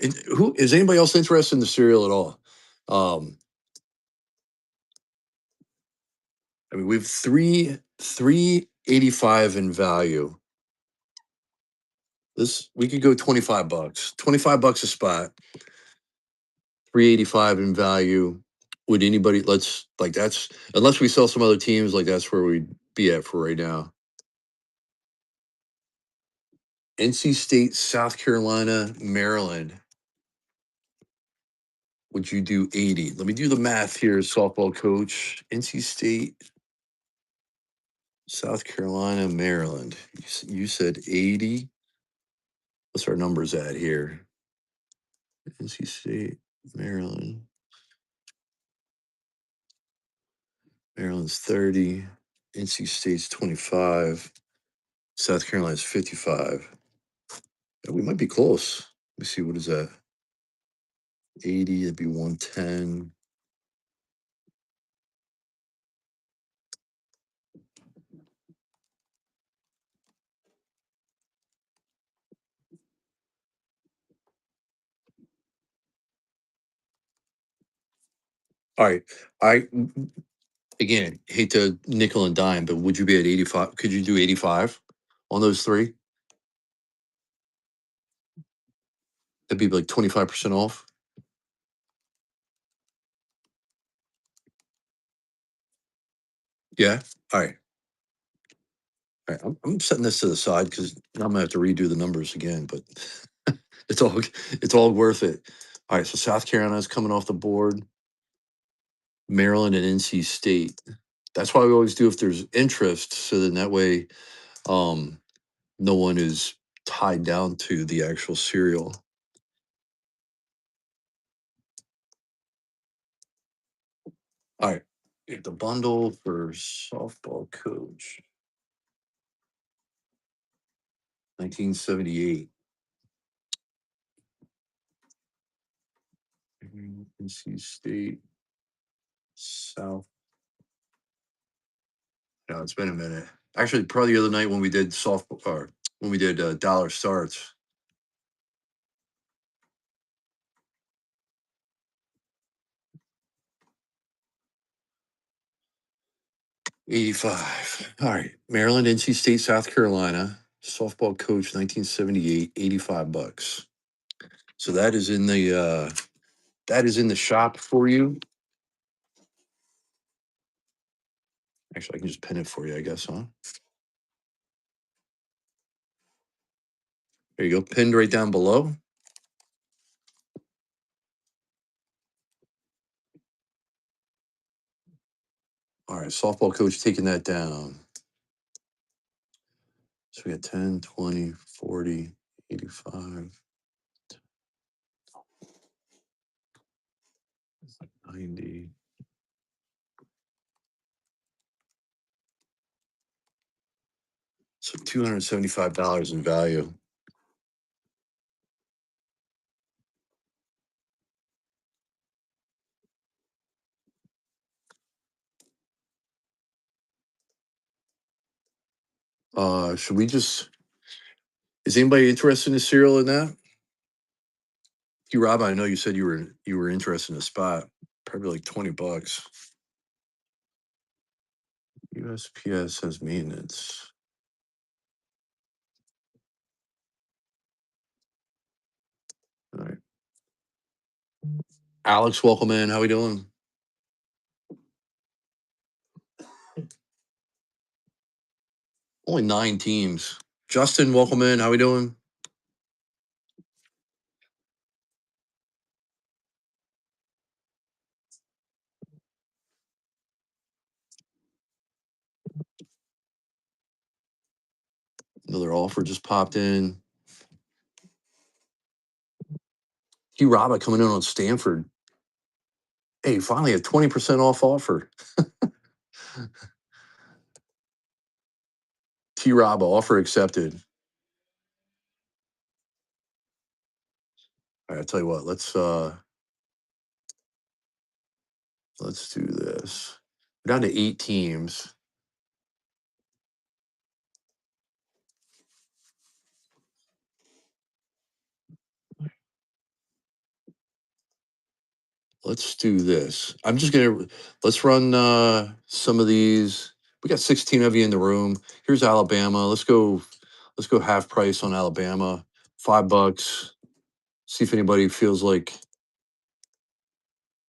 And who is anybody else interested in the cereal at all? I mean, we have 385 in value. This we could go $25. $25 a spot. 385 in value. Would anybody let's like that's unless we sell some other teams, like that's where we'd be at for right now. NC State, South Carolina, Maryland. Would you do 80? Let me do the math here, softball coach. NC State, South Carolina, Maryland. You said 80. What's our numbers at here? NC State, Maryland. Maryland's 30. NC State's 25. South Carolina's 55. Yeah, we might be close. Let me see, what is that? 80, it'd be 110. All right. I again hate to nickel and dime, but would you be at 85? Could you do 85 on those three? That'd be like 25% off. Yeah. All right. All right. I'm setting this to the side because I'm gonna have to redo the numbers again, but it's all worth it. All right. So South Carolina's coming off the board. Maryland and NC State. That's why we always do if there's interest, so then that way um no one is tied down to the actual serial. All right. The bundle for softball coach. 1978. NC State South. No, it's been a minute. Actually, probably the other night when we did softball or when we did dollar starts. $85. All right. Maryland, NC State, South Carolina. Softball coach, 1978, $85. So that is in the shop for you. Actually, I can just pin it for you, I guess, huh? There you go, pinned right down below. All right, softball coach taking that down. So we got 10, 20, 40, 85, 90. So $275 in value. Should we just, is anybody interested in a cereal in that? You, Rob, I know you said you were interested in a spot. Probably like $20. USPS has maintenance. All right. Alex, welcome in. How we doing? Only 9 teams. Justin, welcome in. How we doing? Another offer just popped in. Hugh Robert coming in on Stanford. Hey, finally a 20% off offer. T Rob offer accepted. All right, I'll tell you what, let's do this. We're down to 8 teams. Let's do this. Let's run some of these. We got 16 of you in the room. Here's Alabama. Let's go half price on Alabama. $5. See if anybody feels like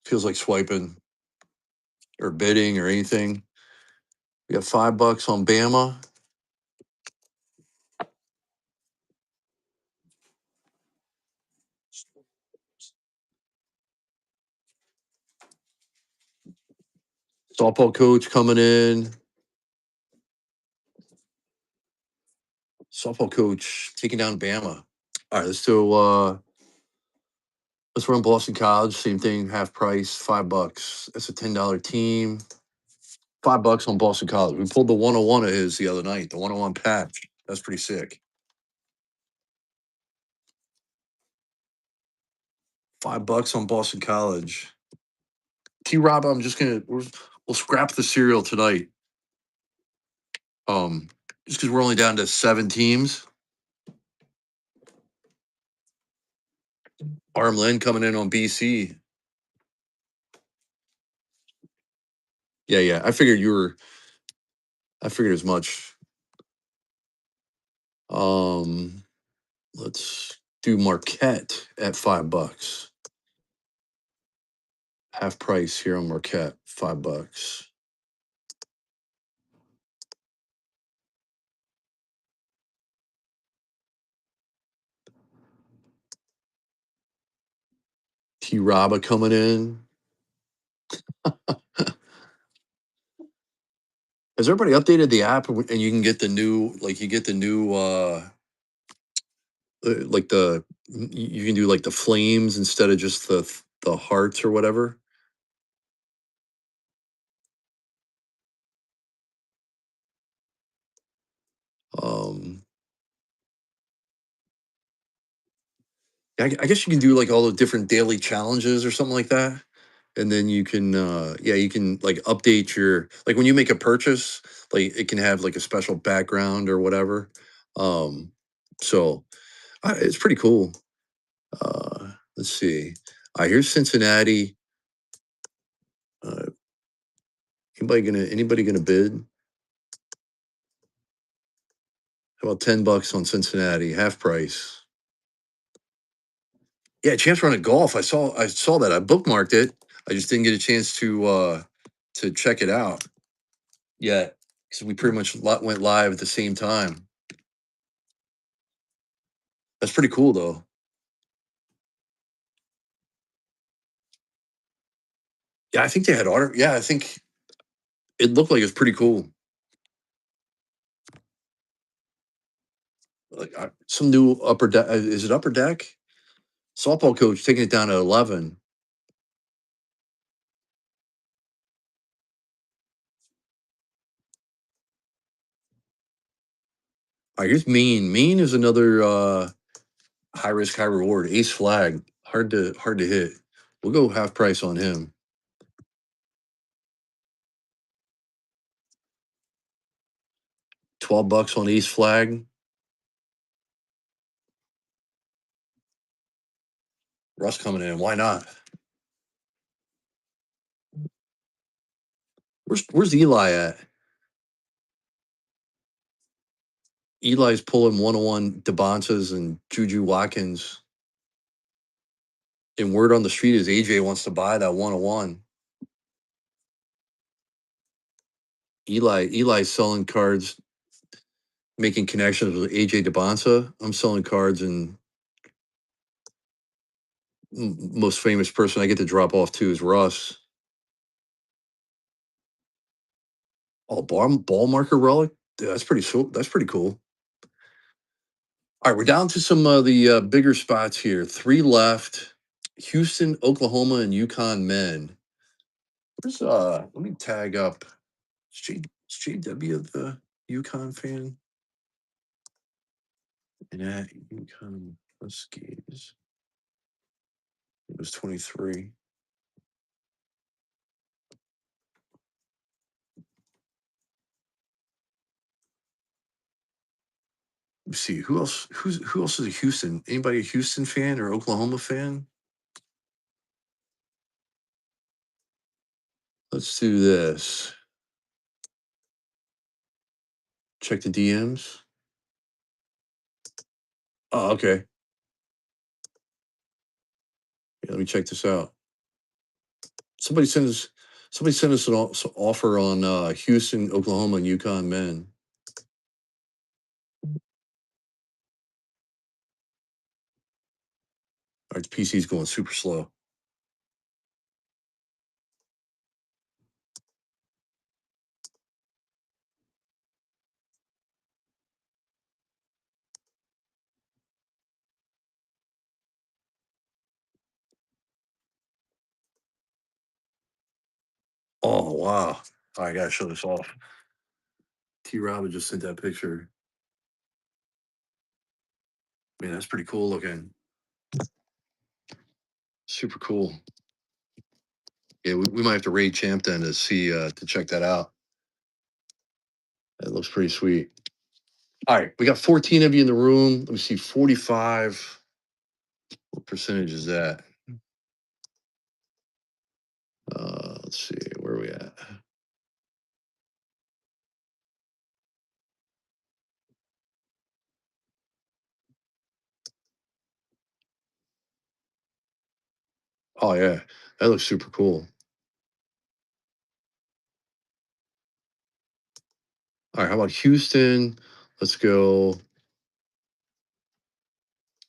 swiping or bidding or anything. We got $5 on Bama. Softball coach coming in. Softball coach taking down Bama. All right, let's run Boston College. Same thing, half price, $5. That's a $10 team. $5 on Boston College. We pulled the 101 of his the other night, the 101 patch. That's pretty sick. $5 on Boston College. T Rob, we'll scrap the cereal tonight. Just because we're only down to 7 teams. Arm Lynn coming in on BC. Yeah. I figured as much. Let's do Marquette at $5. Half price here on Marquette, $5. T Roba coming in. Has everybody updated the app and you can get the new like you can do like the flames instead of just the hearts or whatever? Um I guess you can do like all the different daily challenges or something like that. And then you can like update your, like when you make a purchase, like it can have like a special background or whatever. So it's pretty cool. Let's see. Here's Cincinnati. Uh, anybody gonna bid? How about $10 on Cincinnati, half price? Yeah, chance run at golf. I saw that. I bookmarked it. I just didn't get a chance to check it out yet because we pretty much went live at the same time. That's pretty cool though. Yeah, I think they had auto. Yeah, I think it looked like it's pretty cool. Like some new upper deck. Is it upper deck? Softball coach taking it down to 11. All right, here's Mean. Mean is another high risk, high reward. Ace flag. Hard to hit. We'll go half price on him. 12 bucks on ace flag. Russ coming in. Why not? Where's Eli at? Eli's pulling 101 DeBontas and Juju Watkins. And word on the street is AJ wants to buy that 101. Eli's selling cards, making connections with AJ DeBonta. I'm selling cards, and most famous person I get to drop off to is Russ. Oh, ball marker relic. Yeah, that's pretty cool. That's pretty cool. All right, we're down to some of the bigger spots here. 3 left. Houston, Oklahoma, and Yukon men. Where's let me tag up. Is JW the Yukon fan? And at Yukon Huskies. It was 23. Let's see who else. Who else is a Houston? Anybody a Houston fan or Oklahoma fan? Let's do this. Check the DMs. Oh, okay. Yeah, let me check this out. Somebody send us. Somebody send us an offer on Houston, Oklahoma, and Yukon men. All right, PC's going super slow. Oh wow! All right, I gotta show this off. T. Robin just sent that picture. Man, that's pretty cool looking. Super cool. Yeah, we might have to raid Champ then to see to check that out. That looks pretty sweet. All right, we got 14 of you in the room. Let me see, 45. What percentage is that? Let's see, where are we at? Oh yeah, that looks super cool. All right, how about Houston? Let's go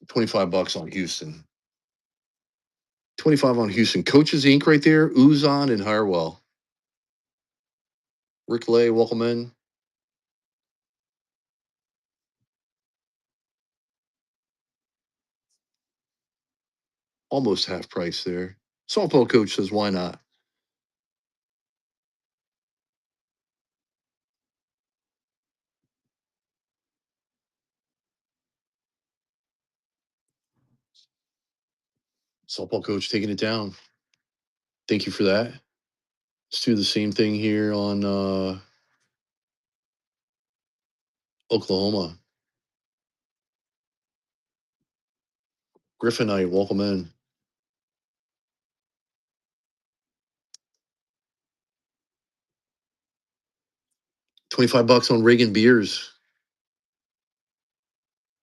25 bucks on Houston. 25 on Houston. Coaches Inc. right there. Uzon and Harwell. Rick Lay, welcome in. Almost half price there. Softball coach says, why not? Softball coach taking it down. Thank you for that. Let's do the same thing here on Oklahoma. Griffinite, welcome in. $25 on Reagan Beers.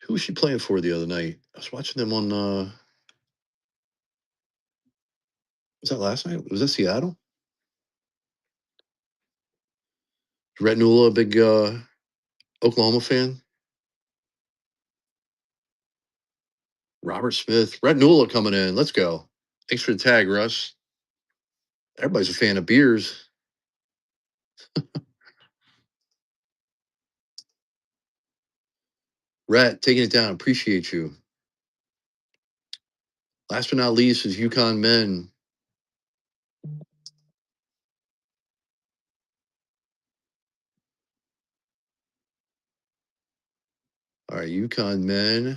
Who was she playing for the other night? I was watching them on. Was that last night? Was that Seattle? Rhett Nula, a big Oklahoma fan. Robert Smith, Rhett Nula coming in. Let's go. Thanks for the tag, Russ. Everybody's a fan of beers. Rhett, taking it down. Appreciate you. Last but not least is Yukon Men. All right, Yukon Men.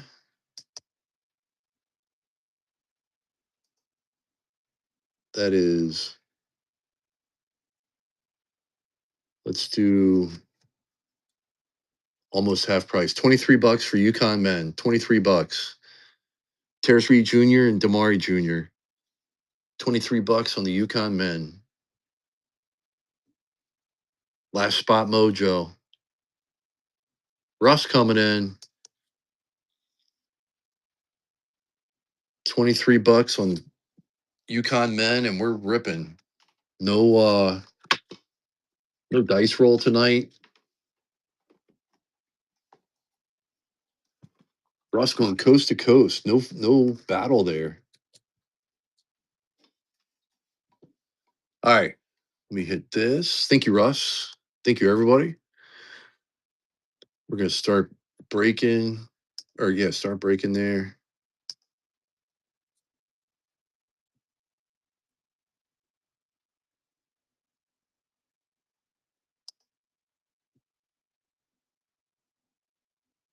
That is. Let's do almost half price. $23 for Yukon Men. $23. Terrace Reed Jr. and Damari Jr. $23 on the Yukon Men. Last spot mojo. Russ coming in. $23 on Yukon Men, and we're ripping. No no dice roll tonight. Russ going coast to coast. No battle there. All right. Let me hit this. Thank you, Russ. Thank you, everybody. We're gonna start breaking, start breaking there.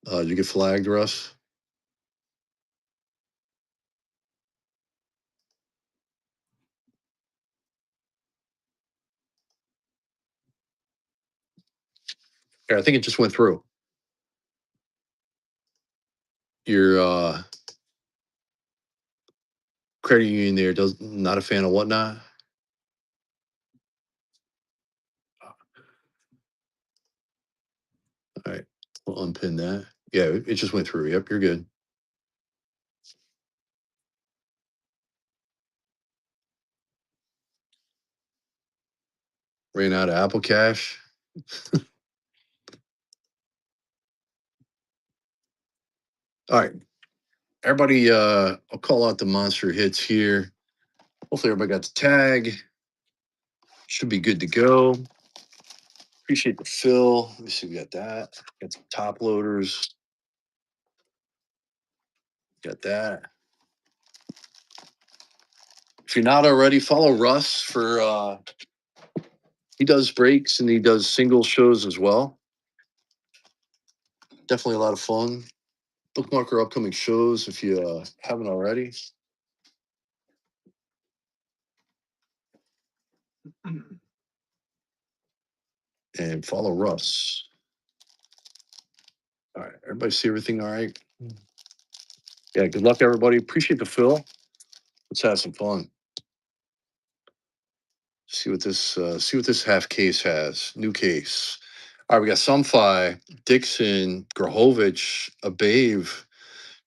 Did you get flagged, Russ? Yeah, I think it just went through. Your credit union there does not a fan of whatnot. All right, we'll unpin that. Yeah, it just went through. Yep, you're good. Ran out of Apple Cash. All right, everybody. I'll call out the monster hits here. Hopefully, everybody got the tag. Should be good to go. Appreciate the fill. Let me see. We got that. Got some top loaders. Got that. If you're not already, follow Russ for he does breaks and he does single shows as well. Definitely a lot of fun. Bookmark our upcoming shows if you haven't already. And follow Russ. All right. Everybody see everything all right? Yeah, good luck, everybody. Appreciate the fill. Let's have some fun. See what this half case has. New case. All right, we got Sumfi, Dixon, Grahovich, Abave,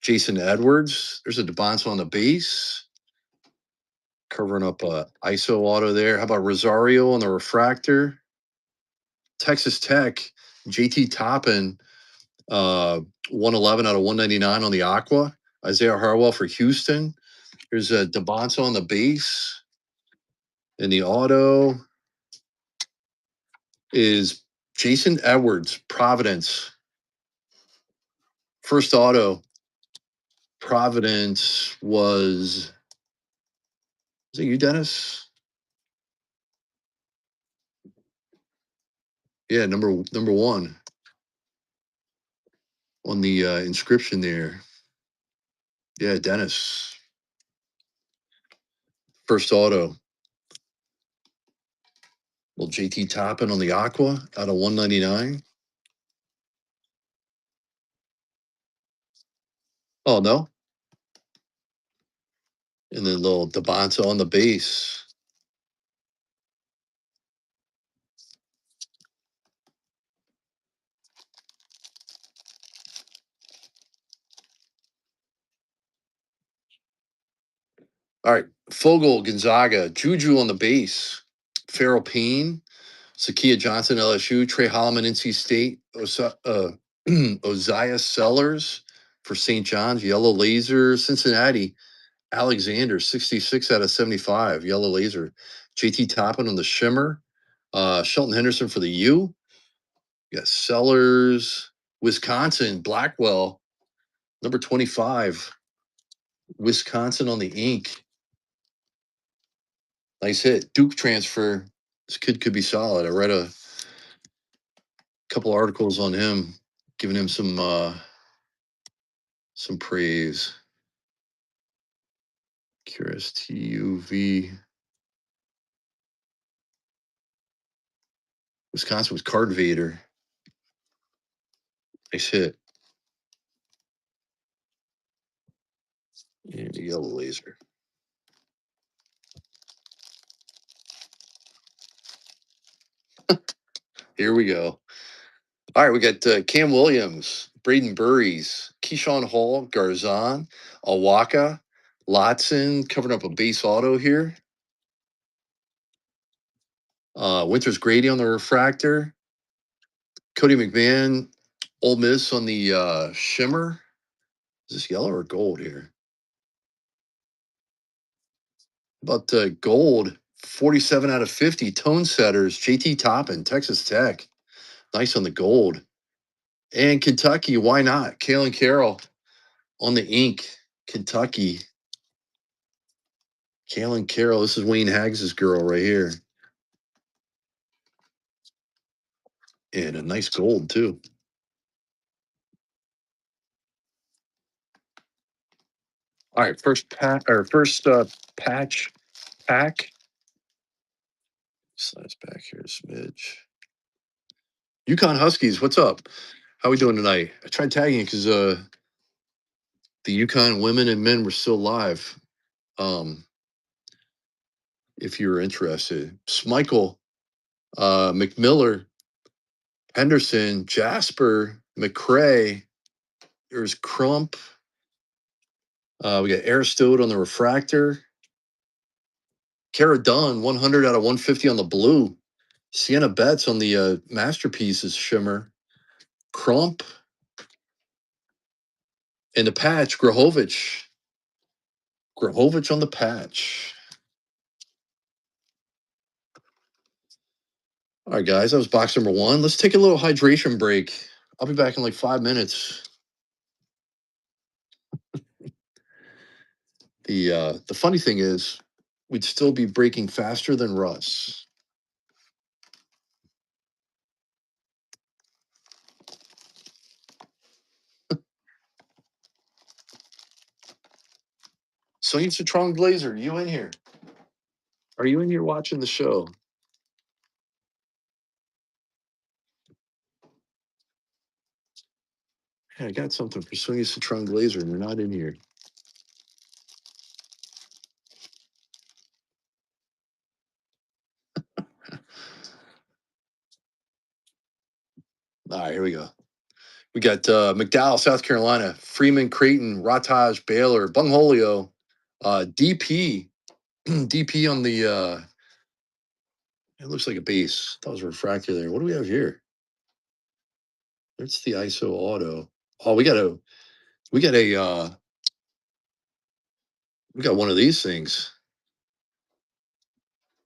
Jason Edwards. There's a DeBonce on the base. Covering up ISO auto there. How about Rosario on the refractor? Texas Tech, JT Toppin, 111 out of 199 on the Aqua. Isaiah Harwell for Houston. There's a DeBonce on the base. And the auto is Jason Edwards, Providence. First auto, Providence was it you, Dennis? Yeah, number one on the inscription there. Yeah, Dennis. First auto. Well, JT Toppin on the Aqua out of 199. Oh, no? And then little Devonta on the base. All right. Fogel, Gonzaga, Juju on the base. Farrell Payne, Sakia Johnson, LSU, Trey Holloman, NC State, Oziah Sellers for St. John's, Yellow Laser, Cincinnati, Alexander, 66 out of 75, Yellow Laser, JT Toppin on the Shimmer, Shelton Henderson for the U. You got Sellers, Wisconsin, Blackwell, number 25, Wisconsin on the ink. Nice hit. Duke transfer. This kid could be solid. I read a couple articles on him, giving him some praise. Curious TUV. Wisconsin was Card Vader. Nice hit. And a Yellow Laser. Here we go. All right, we got Cam Williams, Braden Burries, Keyshawn Hall, Garzon, Awaka, Lotson, covering up a base auto here. Winters Grady on the refractor. Cody McMahon, Ole Miss on the Shimmer. Is this yellow or gold here? About gold, 47 out of 50. Tone setters, JT Toppin, Texas Tech. Nice on the gold. And Kentucky, why not? Kalen Carroll on the ink, Kentucky. Kalen Carroll, this is Wayne Haggs' girl right here. And a nice gold, too. All right, first patch pack. Slides back here a smidge. Yukon Huskies, what's up? How we doing tonight? I tried tagging because the Yukon women and men were still live. If you're interested, Smichael, McMiller, Henderson, Jasper, McCrae. There's Crump. We got Aristote on the refractor. Kara Dunn, 100 out of 150 on the blue. Sienna Betts on the masterpieces shimmer. Crump. And the patch, Grahovich. Grahovich on the patch. All right, guys, that was box number 1. Let's take a little hydration break. I'll be back in like 5 minutes. The funny thing is, we'd still be breaking faster than Russ. Sonia Citron Glazer, you in here? Are you in here watching the show? Hey, I got something for Sonia Citron Glazer, and you're not in here. All right, here we go. We got McDowell, South Carolina, Freeman, Creighton, Rataj, Baylor, Bungholio, DP, DP on the. It looks like a base. That was a refractor there. What do we have here? It's the ISO auto. Oh, we got one of these things.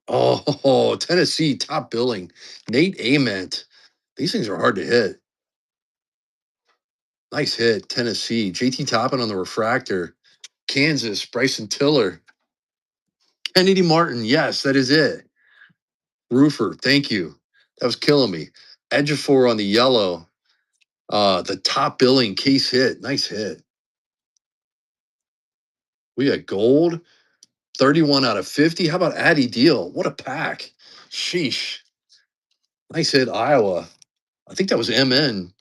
Oh, Tennessee top billing, Nate Ament. These things are hard to hit. Nice hit, Tennessee. JT Toppin on the refractor. Kansas, Bryson Tiller. Kennedy Martin, yes, that is it. Roofer, thank you. That was killing me. Edgefor on the yellow. The top billing case hit. Nice hit. We got gold. 31 out of 50. How about Addy Deal? What a pack. Sheesh. Nice hit, Iowa. I think that was MN.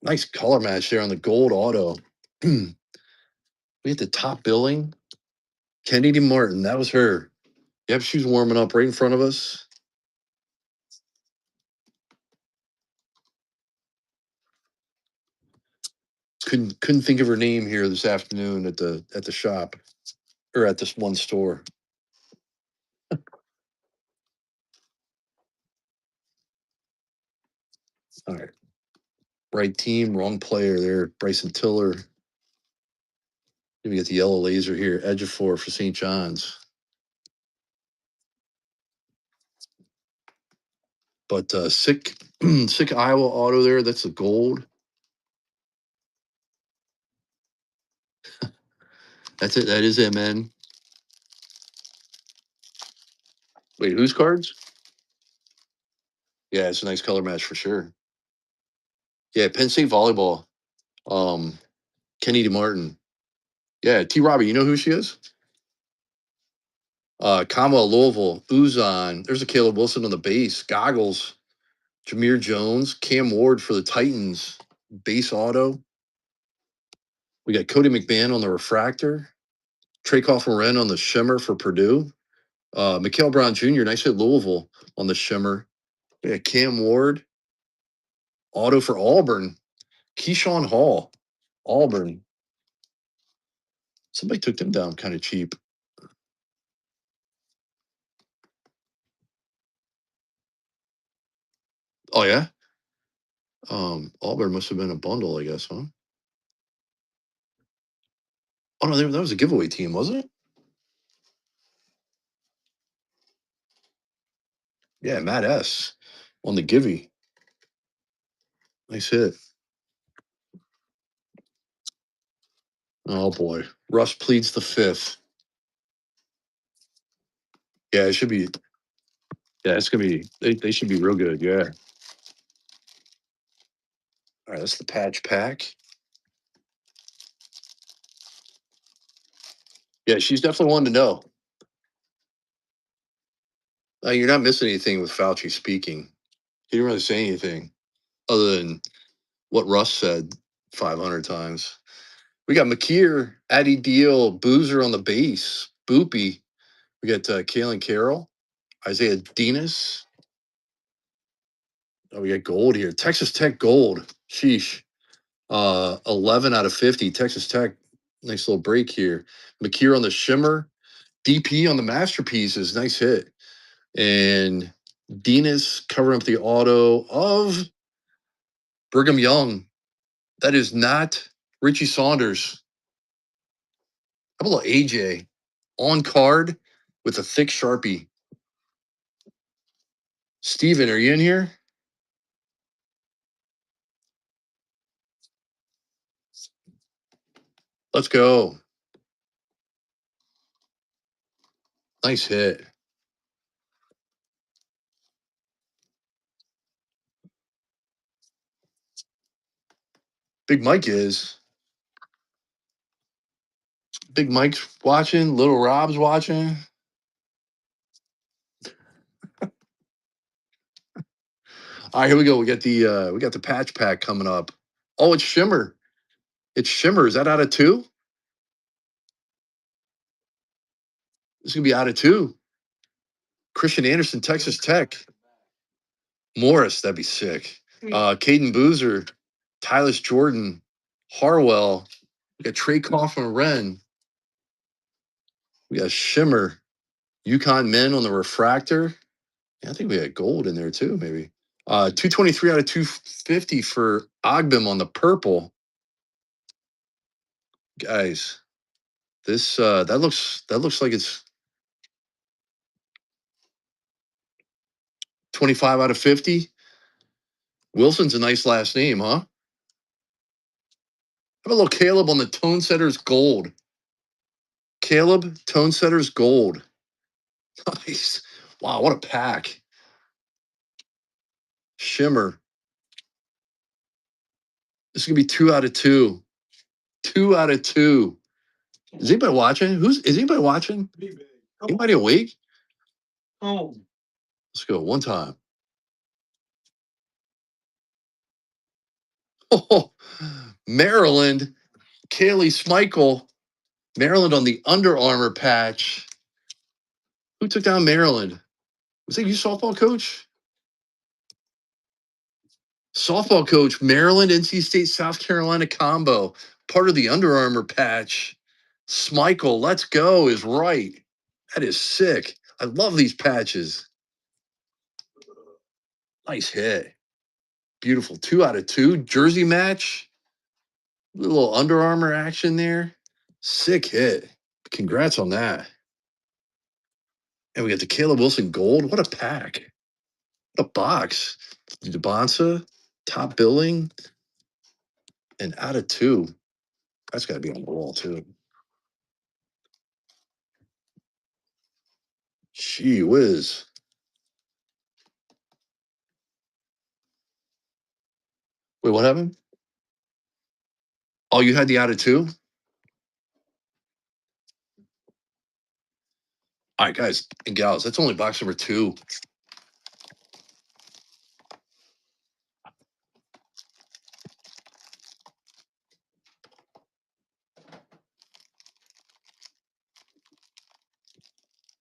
Nice color match there on the gold auto. We had the top billing. Kennedy Martin, that was her. Yep, she was warming up right in front of us. Couldn't think of her name here this afternoon at the shop or at this one store. All right. Right team, wrong player there. Bryson Tiller. We get the yellow laser here. Edgefor for St. John's. But sick Iowa auto there. That's the gold. That's it. That is MN. Wait, whose cards? Yeah, it's a nice color match for sure. Yeah, Penn State volleyball. Kennedy Martin. Yeah, T. Robbie, you know who she is? Kama Louisville, Uzon. There's a Caleb Wilson on the base. Goggles. Jameer Jones, Cam Ward for the Titans. Base auto. We got Cody McMahon on the refractor. Trey Kaufman on the shimmer for Purdue. Mikael Brown Jr., nice hit Louisville on the shimmer. We got Cam Ward. Auto for Auburn. Keyshawn Hall. Auburn. Somebody took them down kind of cheap. Oh, yeah? Auburn must have been a bundle, I guess, huh? Oh, no, that was a giveaway team, wasn't it? Yeah, Matt S. on the Givey. Nice hit. Oh, boy. Russ pleads the fifth. Yeah, it should be. Yeah, it's going to be. They should be real good, yeah. All right, that's the patch pack. Yeah, she's definitely one to know. You're not missing anything with Fauci speaking. He didn't really say anything other than what Russ said 500 times. We got McKeer, Addy Deal, Boozer on the base, Boopy. We got Kalen Carroll, Isaiah Dinas. Oh, we got gold here. Texas Tech gold. Sheesh. 11 out of 50. Texas Tech. Nice little break here. McKeer on the shimmer. DP on the masterpieces. Nice hit. And Dinas covering up the auto of Brigham Young. That is not Richie Saunders. How about AJ on card with a thick Sharpie? Steven, are you in here? Let's go. Nice hit. Big Mike is. Big Mike's watching. Little Rob's watching. All right, here we go. We got the patch pack coming up. Oh, it's Shimmer. It's Shimmer. Is that out of 2? This is gonna be out of 2. Christian Anderson, Texas Tech. Morris, that'd be sick. Caden Boozer, Tylis Jordan, Harwell. We got Trey Kaufman Wren. We got Shimmer. Yukon Men on the refractor. Yeah, I think we had gold in there too, maybe. 223 out of 250 for Ogbim on the purple. Guys, this that looks like it's 25 out of 50. Wilson's a nice last name, huh? Have a little Caleb on the Tone Setters gold. Caleb, Tone Setters gold. Nice. Wow, what a pack. Shimmer. This is gonna be 2 out of 2. 2 out of 2. Is anybody watching? Is anybody watching? Anybody awake? Oh. Let's go one time. Oh, Maryland, Kaylee Schmeichel. Maryland on the Under Armour patch. Who took down Maryland? Was that you, softball coach? Softball coach, Maryland, NC State, South Carolina combo. Part of the Under Armour patch. Smichael, let's go, is right. That is sick. I love these patches. Nice hit. Beautiful. 2 out of 2. Jersey match. Little Under Armour action there. Sick hit. Congrats on that. And we got the Caleb Wilson gold. What a pack. What a box. DeBonsa, top billing, and out of 2. That's got to be on the wall, too. Gee whiz. Wait, what happened? Oh, you had the out of 2? All right, guys and gals, that's only box number 2.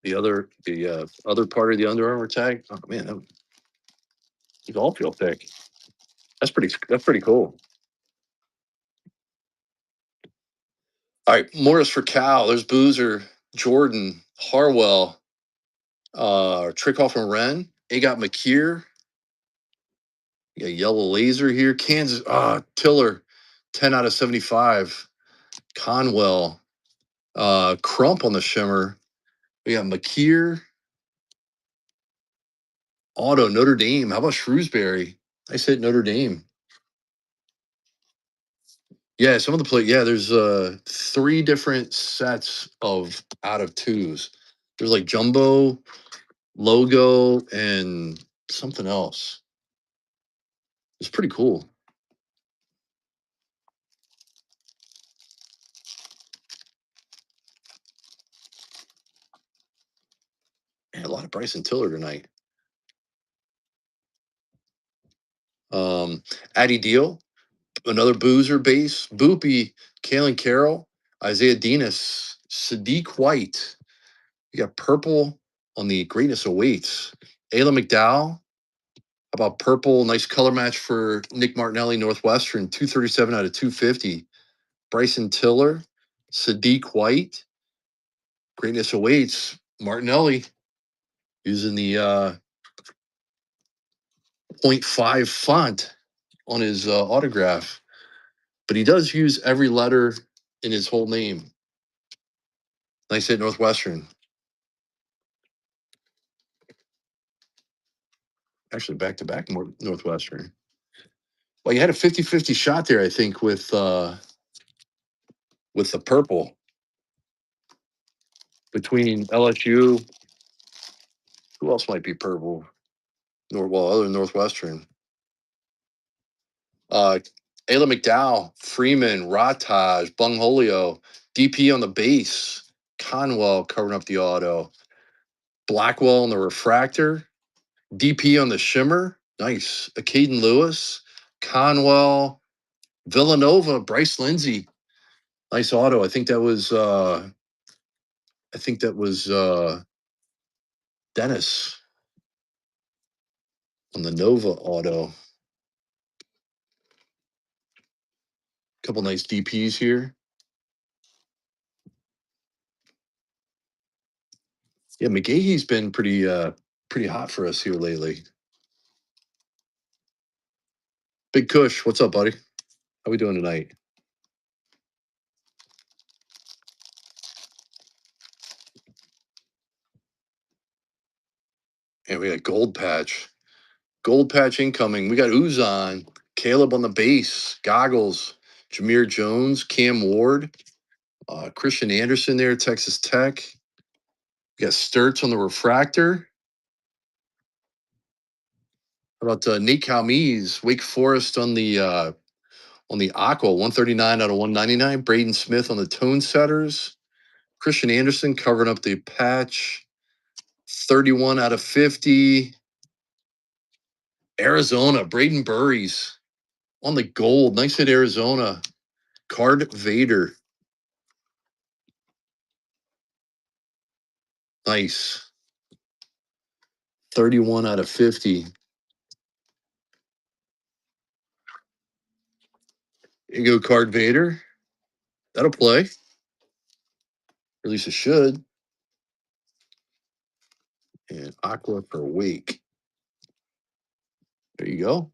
The other part of the Under Armour tag. Oh man, that all feel thick. That's pretty cool. All right, Morris for Cal. There's Boozer, Jordan, Harwell, Trickoff and Wren. They got McKeer. You got Yellow Laser here. Kansas, Tiller, 10 out of 75. Conwell, Crump on the shimmer. We got McKeer. Auto, Notre Dame. How about Shrewsbury? Nice hit, Notre Dame. Yeah, some of the play. Yeah, there's 3 different sets of out of 2s. There's like jumbo, logo, and something else. It's pretty cool. Man, a lot of Bryson Tiller tonight. Addy Deal, another Boozer base. Boopy, Kalen Carroll, Isaiah Dinas, Sadiq White. We got purple on the Greatness Awaits. Ayla McDowell. How about purple? Nice color match for Nick Martinelli, Northwestern, 237 out of 250. Bryson Tiller, Sadiq White. Greatness Awaits. Martinelli using the 0.5 font on his autograph, but he does use every letter in his whole name. Nice hit, Northwestern. Actually, back-to-back Northwestern. Well, you had a 50-50 shot there, I think, with the purple between LSU. Who else might be purple? Other than Northwestern. Ayla McDowell, Freeman, Rataj, Bungholio, DP on the base, Conwell covering up the auto, Blackwell on the refractor, DP on the shimmer. Nice. Caden Lewis, Conwell, Villanova, Bryce Lindsay. Nice auto. I think that was Dennis on the Nova auto. Couple nice DPs here. Yeah, McGahee's been pretty hot for us here lately. Big Kush, what's up, buddy? How we doing tonight? And we got Gold Patch. Gold Patch incoming. We got Uzon, Caleb on the base, Goggles, Jameer Jones, Cam Ward, Christian Anderson there, Texas Tech. We got Sturts on the refractor. How about Nate Calmes, Wake Forest on the Aqua, 139 out of 199. Braden Smith on the Tone Setters. Christian Anderson covering up the patch, 31 out of 50. Arizona, Braden Burries on the gold. Nice hit, Arizona. Card Vader. Nice. 31 out of 50. You go Card Vader. That'll play. Or at least it should. And Aqua for Wake. There you go.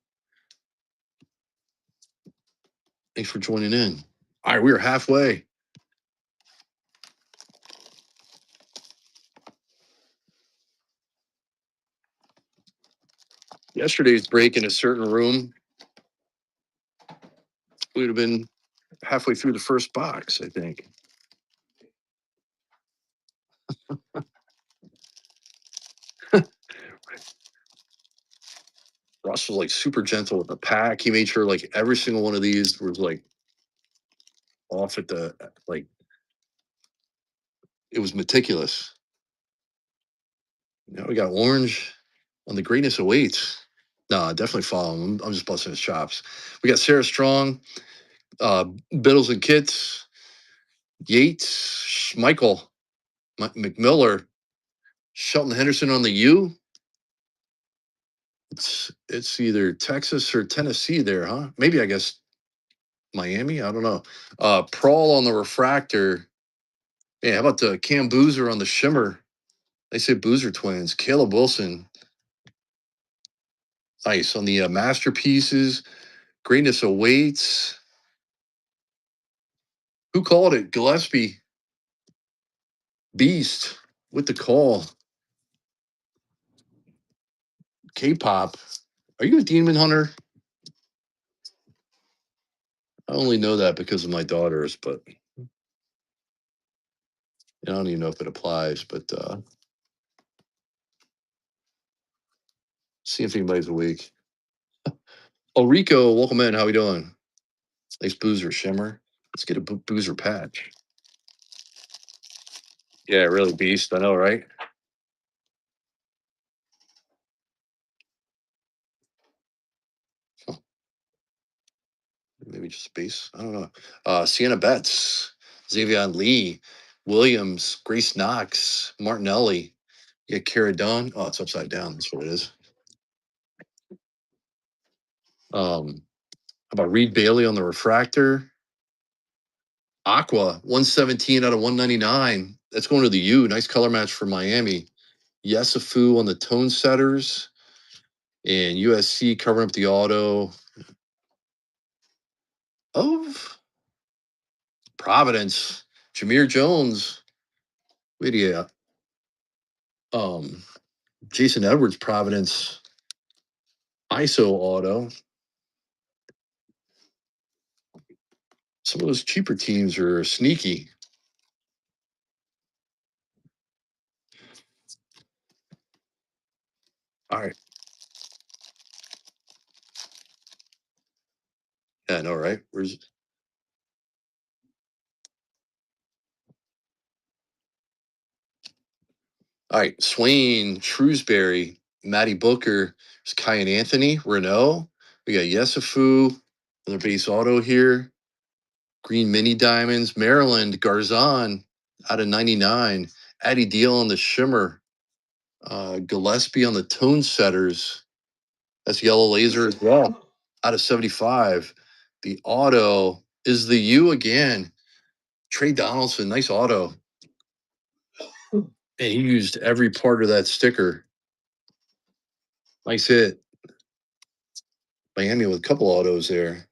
Thanks for joining in. All right, we are halfway. Yesterday's break in a certain room, we would have been halfway through the first box, I think. Ross was like super gentle with the pack. He made sure like every single one of these was like off at the like it was meticulous. Now we got orange on the greatness awaits. No, definitely follow him. I'm just busting his chops. We got Sarah Strong, Biddles and Kits, Yates, Schmeichel, McMiller, Shelton Henderson on the U. It's either Texas or Tennessee there, huh? Maybe I guess Miami. I don't know. Prawl on the refractor. Yeah, how about the Cam Boozer on the shimmer? They say Boozer twins. Caleb Wilson. Nice on the masterpieces. Greatness awaits. Who called it? Gillespie. Beast with the call. K-pop. Are you a demon hunter? I only know that because of my daughters, but I don't even know if it applies. But see if anybody's awake. Oh, Rico, welcome in. How we doing? Nice Boozer shimmer. Let's get a Boozer patch. Yeah, really beast. I know, right? Huh, maybe just base. I don't know. Sienna Betts, Xavier Lee, Williams, Grace Knox, Martinelli. Yeah, Cara Dunn. Oh, it's upside down. That's what it is. How about Reed Bailey on the refractor? Aqua, 117 out of 199. That's going to the U. Nice color match for Miami. Yesafu on the tone setters. And USC covering up the auto of Providence. Jameer Jones. Wait, yeah. Jason Edwards, Providence. ISO auto. Some of those cheaper teams are sneaky. All right. Yeah, I know, right? Where's all right? Swain, Shrewsbury, Matty Booker, there's Kyan Anthony, Renault. We got Yesafu, another base auto here. Green Mini Diamonds, Maryland, Garzon out of 99. Addy Deal on the shimmer. Gillespie on the tone setters. That's yellow laser as well. Out of 75. The auto is the U again. Trey Donaldson, nice auto. And he used every part of that sticker. Nice hit. Miami with a couple autos there.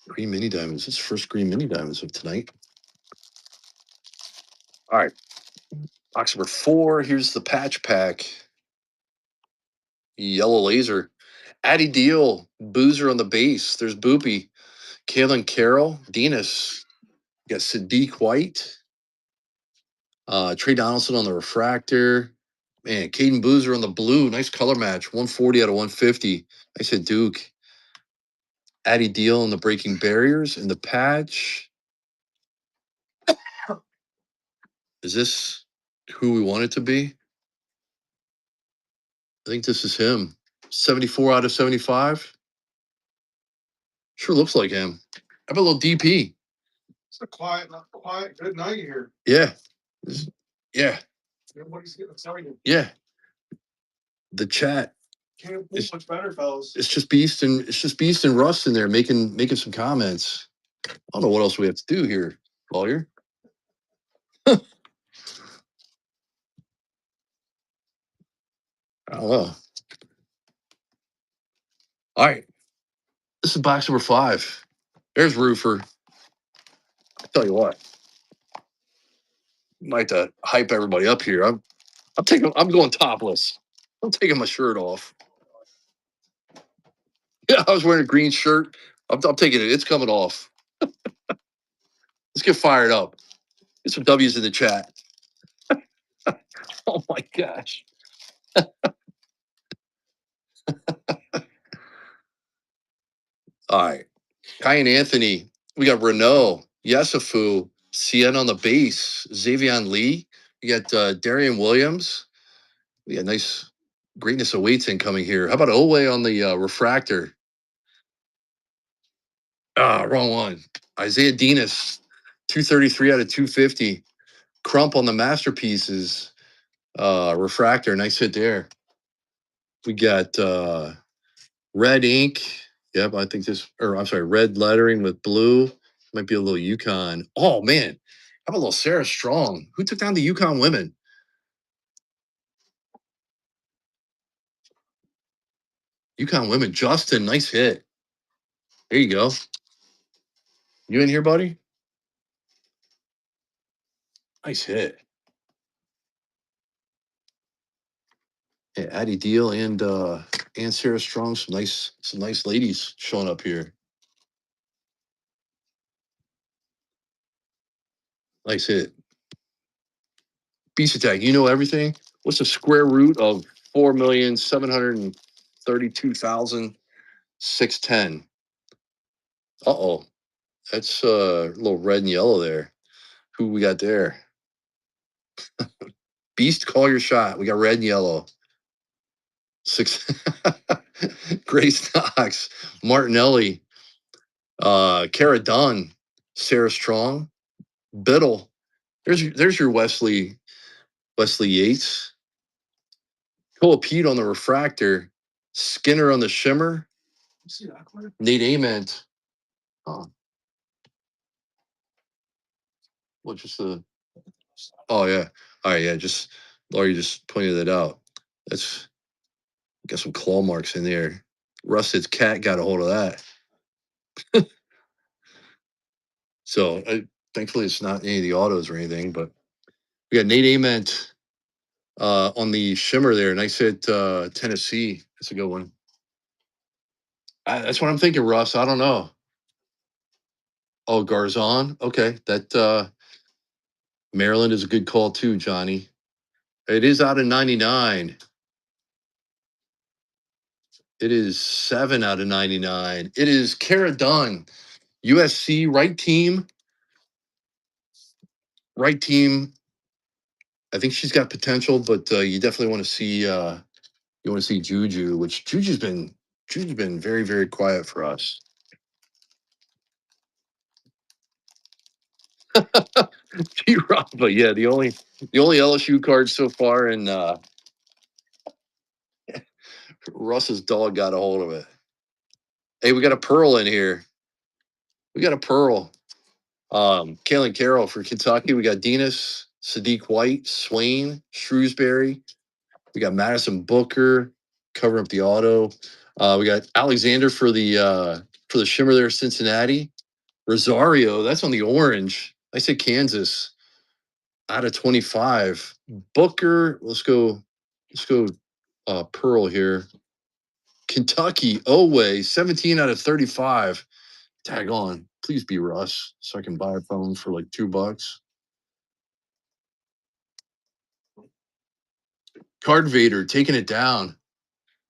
Green Mini Diamonds. This first Green Mini Diamonds of tonight. All right. Box number 4. Here's the patch pack. Yellow laser. Addy Deal. Boozer on the base. There's Boopy. Kalen Carroll. Dinas. You got Sadiq White. Trey Donaldson on the refractor. Man, Caden Boozer on the blue. Nice color match. 140 out of 150. Nice hit, Duke. Addy Deal on the breaking barriers in the patch. Is this who we want it to be? I think this is him. 74 out of 75. Sure looks like him. How about a little DP? It's a quiet, good night here. Yeah. Yeah. Everybody's getting excited. Yeah. The chat. Can't do much better, fellas. It's just Beast and Russ in there making some comments. I don't know what else we have to do here, Lawyer. I don't know. All right. This is box number 5. There's Roofer. I'll tell you what. Might have to hype everybody up here. I'm going topless. I'm taking my shirt off. Yeah, I was wearing a green shirt. I'm taking it. It's coming off. Let's get fired up. Get some W's in the chat. Oh my gosh. All right. Kai and Anthony. We got Renault, Yesufu, Cien on the base, Xavier Lee. We got Darian Williams. We got nice greatness awaits incoming here. How about Owe on the refractor? Wrong one. Isaiah Dinas, 233 out of 250. Crump on the masterpieces. Refractor, nice hit there. We got red ink. Yep, I think red lettering with blue. Might be a little Yukon. Oh man, how about a little Sarah Strong? Who took down the Yukon women? Yukon women. Justin, nice hit. There you go. You in here, buddy? Nice hit. Yeah, Addie Deal and Sarah Strong, some nice ladies showing up here. Nice hit. Beast Attack, you know everything. What's the square root of 4,732,610? Uh-oh. That's a little red and yellow there. Who we got there? Beast, call your shot. We got red and yellow. 6 Grace Knox, Martinelli, Cara Dunn, Sarah Strong, Biddle. There's your Wesley Yates. Cole Pete on the refractor. Skinner on the shimmer. Nate Ament. Oh. What just the Oh yeah. All right, yeah, just Laurie just pointed that out. That's got some claw marks in there. Rusted's cat got a hold of that. So thankfully it's not any of the autos or anything, but we got Nate Ament on the shimmer there. Nice hit Tennessee. That's a good one. That's what I'm thinking, Russ. I don't know. Oh, Garzon. Okay. That Maryland is a good call too, Johnny. It is out of 99. It is 7 out of 99. It is Cara Dunn, USC, right team. Right team. I think she's got potential, but you definitely want to see Juju, which Juju's been very, very quiet for us. But yeah, the only LSU card so far, and Russ's dog got a hold of it. Hey, we got a Pearl in here. We got a Pearl. Kalen Carroll for Kentucky. We got Dinas, Sadiq White, Swain, Shrewsbury. We got Madison Booker covering up the auto. We got Alexander for the shimmer there, Cincinnati. Rosario, that's on the orange. I said Kansas out of 25. Booker, let's go Pearl here. Kentucky, Oway, 17 out of 35. Tag on. Please be Russ, so I can buy a phone for like $2. Card Vader taking it down.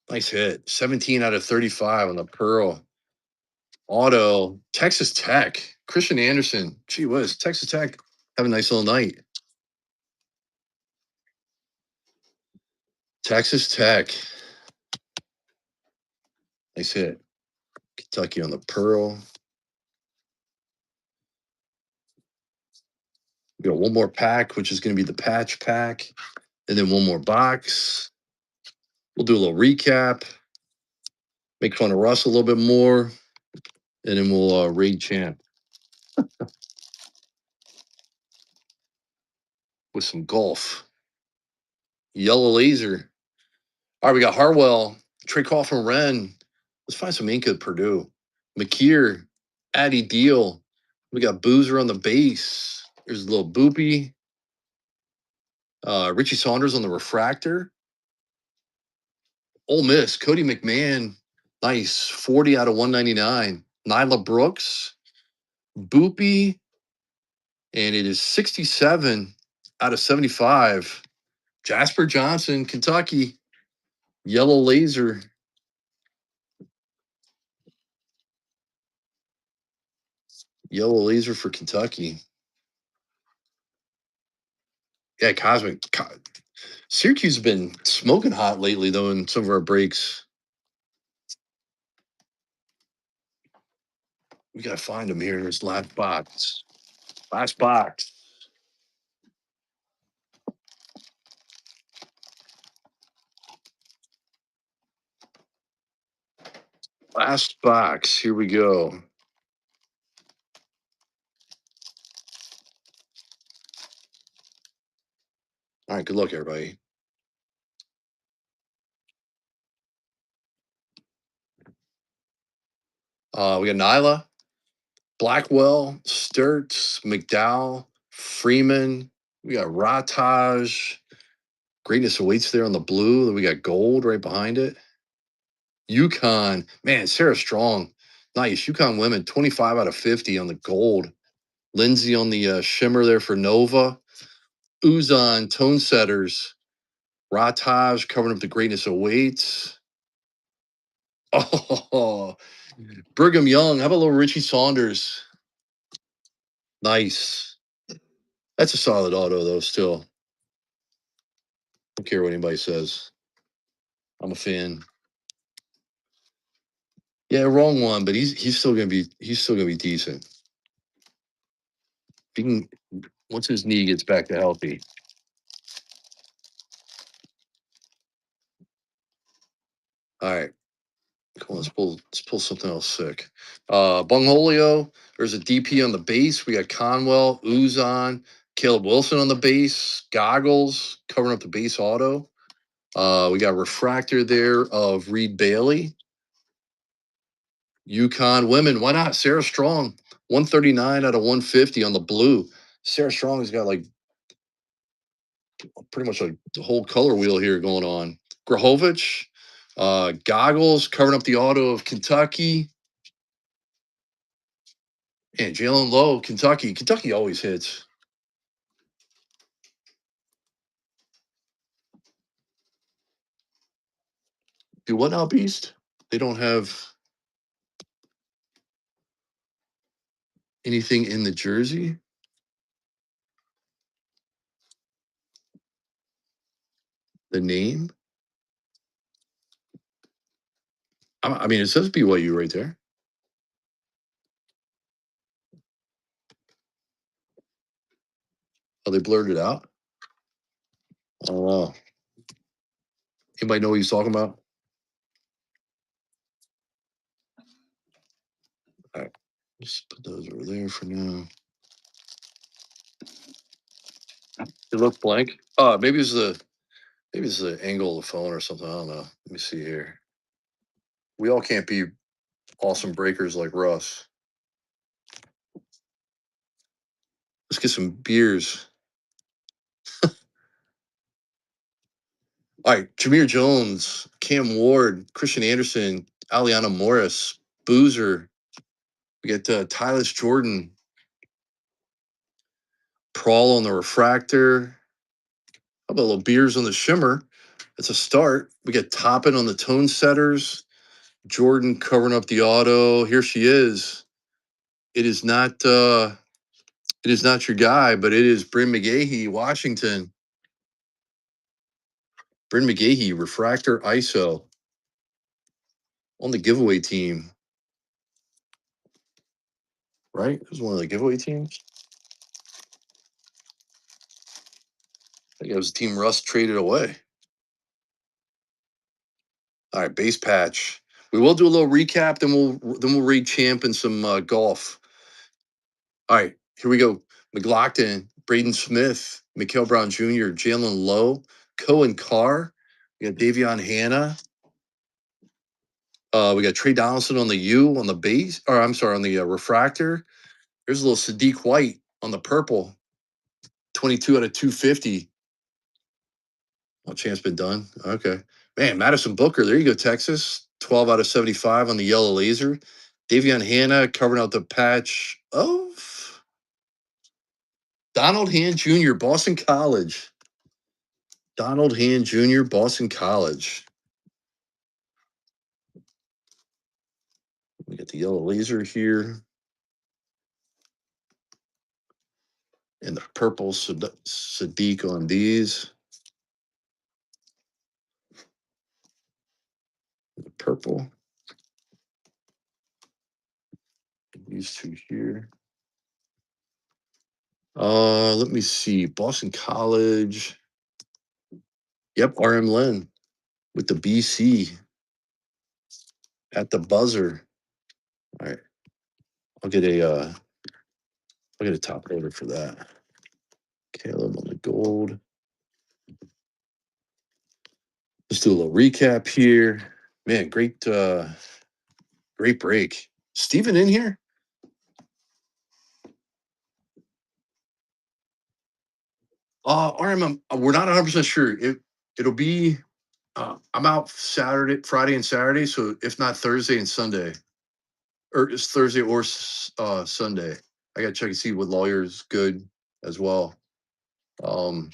Nice hit. 17 out of 35 on the Pearl. Auto. Texas Tech. Christian Anderson. Gee whiz. Texas Tech have a nice little night. Texas Tech. Nice hit. Kentucky on the pearl. We got one more pack, which is going to be the patch pack, and then one more box. We'll do a little recap, make fun of Russ a little bit more, and then we'll raid champ with some golf. Yellow laser. All right, we got Harwell, Trey Coffin, Wren. Let's find some ink at Purdue. McKeer, Addy Deal. We got Boozer on the base. There's a little Boopy. Richie Saunders on the refractor. Ole Miss, Cody McMahon. Nice. 40 out of 199. Nyla Brooks. Boopy. And it is 67 out of 75. Jasper Johnson, Kentucky. Yellow laser. Yellow laser for Kentucky. Yeah, Cosmic. Syracuse has been smoking hot lately, though, in some of our breaks. We got to find them here. There's last box. Last box. Last box. Here we go. All right, good luck, everybody. We got Nyla, Blackwell, Sturts, McDowell, Freeman. We got Rataj. Greatness awaits there on the blue. Then we got gold right behind it. UConn. Man, Sarah Strong. Nice. UConn women, 25 out of 50 on the gold. Lindsay on the shimmer there for Nova. Uzon, tone setters. Rataj covering up the greatness awaits. Oh, Brigham Young. How about little Richie Saunders? Nice. That's a solid auto, though, still. Don't care what anybody says. I'm a fan. Yeah, wrong one, but he's still gonna be decent. He can, once his knee gets back to healthy. All right. Come on, let's pull something else sick. Bungholio, there's a DP on the base. We got Conwell, Uzon, Caleb Wilson on the base, Goggles covering up the base auto. We got refractor there of Reed Bailey. UConn women, why not? Sarah Strong, 139 out of 150 on the blue. Sarah Strong has got like pretty much like the whole color wheel here going on. Grahovich, Goggles covering up the auto of Kentucky. And Jalen Lowe, Kentucky. Kentucky always hits. Do what now, Beast? They don't have anything in the jersey? The name? I mean, it says BYU right there. Oh, they blurred it out? I don't know. Anybody know what he's talking about? All right. Just put those over there for now. It looks blank. Maybe it's the angle of the phone or something. I don't know. Let me see here. We all can't be awesome breakers like Russ. Let's get some beers. All right, Jameer Jones, Cam Ward, Christian Anderson, Aliana Morris, Boozer. We got Tylis Jordan, Prawl on the refractor. How about a little beers on the shimmer? That's a start. We got Toppin on the tone setters. Jordan covering up the auto. Here she is. It is not your guy, but it is Bryn McGahee, Washington. Bryn McGahee, refractor ISO on the giveaway team. Right? It was one of the giveaway teams. I think it was the team Russ traded away. All right, base patch. We will do a little recap, then we'll read champ and some golf. All right, here we go. McLaughlin, Braden Smith, Mikael Brown Jr., Jalen Lowe, Cohen Carr. We got Davion Hanna. We got Trey Donaldson on the U on the base, or I'm sorry, on the refractor. There's a little Sadiq White on the purple, 22 out of 250. Oh, champ's been done. Okay. Man, Madison Booker, there you go, Texas. 12 out of 75 on the yellow laser. Davion Hanna covering out the patch of Donald Hand Jr., Boston College. Donald Hand Jr., Boston College. We got the yellow laser here. And the purple Sadiq on these. The purple. These two here. Let me see. Boston College. Yep, RM Len with the BC at the buzzer. All right. I'll get a top loader for that. Caleb on the gold. Let's do a little recap here. Man, great break. Steven in here? RM, we're not 100% sure. It'll be I'm out Friday and Saturday, so if not Thursday and Sunday. Or it's Thursday or Sunday. I gotta check and see what lawyer's good as well. And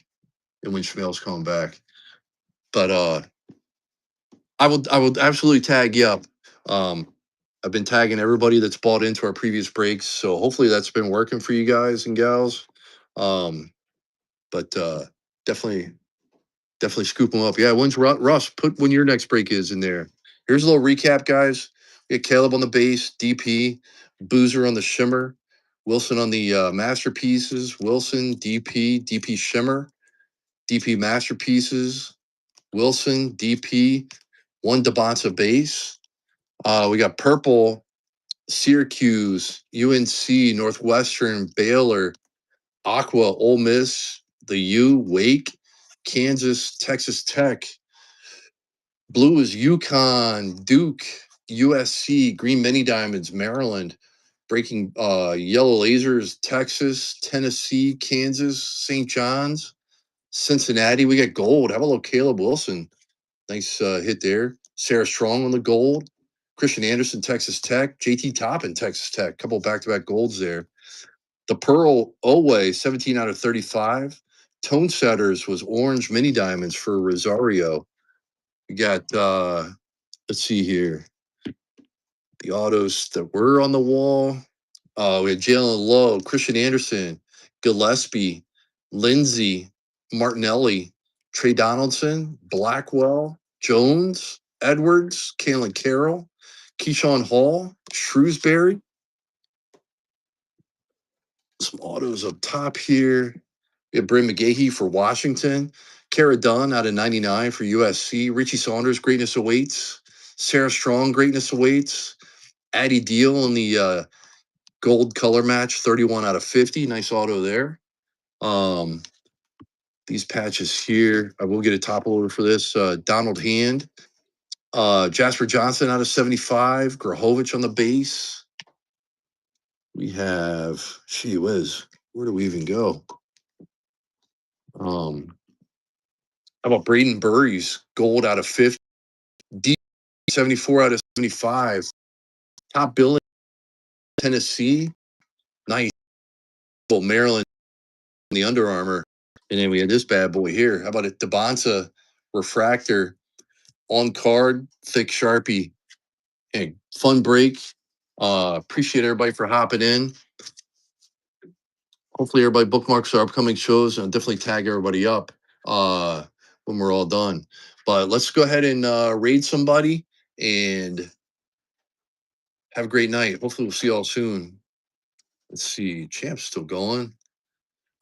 when Shmuel's coming back. But I will absolutely tag you up. I've been tagging everybody that's bought into our previous breaks, so hopefully that's been working for you guys and gals. But definitely scoop them up. Yeah, when's Russ? Put when your next break is in there. Here's a little recap, guys. We got Caleb on the base, DP, Boozer on the shimmer, Wilson on the masterpieces, Wilson, DP shimmer, DP masterpieces, Wilson, DP, one Devonta base. We got purple, Syracuse, UNC, Northwestern, Baylor, Aqua, Ole Miss, the U, Wake, Kansas, Texas Tech. Blue is UConn, Duke, USC, Green Mini Diamonds, Maryland, breaking yellow lasers, Texas, Tennessee, Kansas, St. John's, Cincinnati. We got gold. How about little Caleb Wilson? Nice hit there. Sarah Strong on the gold. Christian Anderson, Texas Tech. JT Toppin, Texas Tech. Couple back-to-back golds there. The Pearl Oway, 17 out of 35. Tone Setters was orange mini diamonds for Rosario. We got, let's see here. The autos that were on the wall. We had Jalen Lowe, Christian Anderson, Gillespie, Lindsay, Martinelli, Trey Donaldson, Blackwell, Jones, Edwards, Kalen Carroll, Keyshawn Hall, Shrewsbury. Some autos up top here. We have Bryn McGahee for Washington, Kara Dunn out of 99 for USC, Richie Saunders, greatness awaits, Sarah Strong, greatness awaits, Addie Deal in the gold color match, 31 out of 50. Nice auto there. These patches here, I will get a top loader for this. Donald Hand, Jasper Johnson out of 75, Grahovich on the base. We have, gee whiz, where do we even go? How about Braden Burries, gold out of 50, D 74 out of 75, top billing, Tennessee, nice, Maryland, the Under Armour. And then we had this bad boy here. How about it? Devonta refractor on card, thick Sharpie. Hey, fun break. Appreciate everybody for hopping in. Hopefully everybody bookmarks our upcoming shows and definitely tag everybody up. when we're all done. But let's go ahead and raid somebody and have a great night. Hopefully we'll see y'all soon. Let's see. Champ's still going.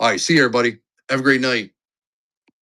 All right. See you, everybody. Have a great night.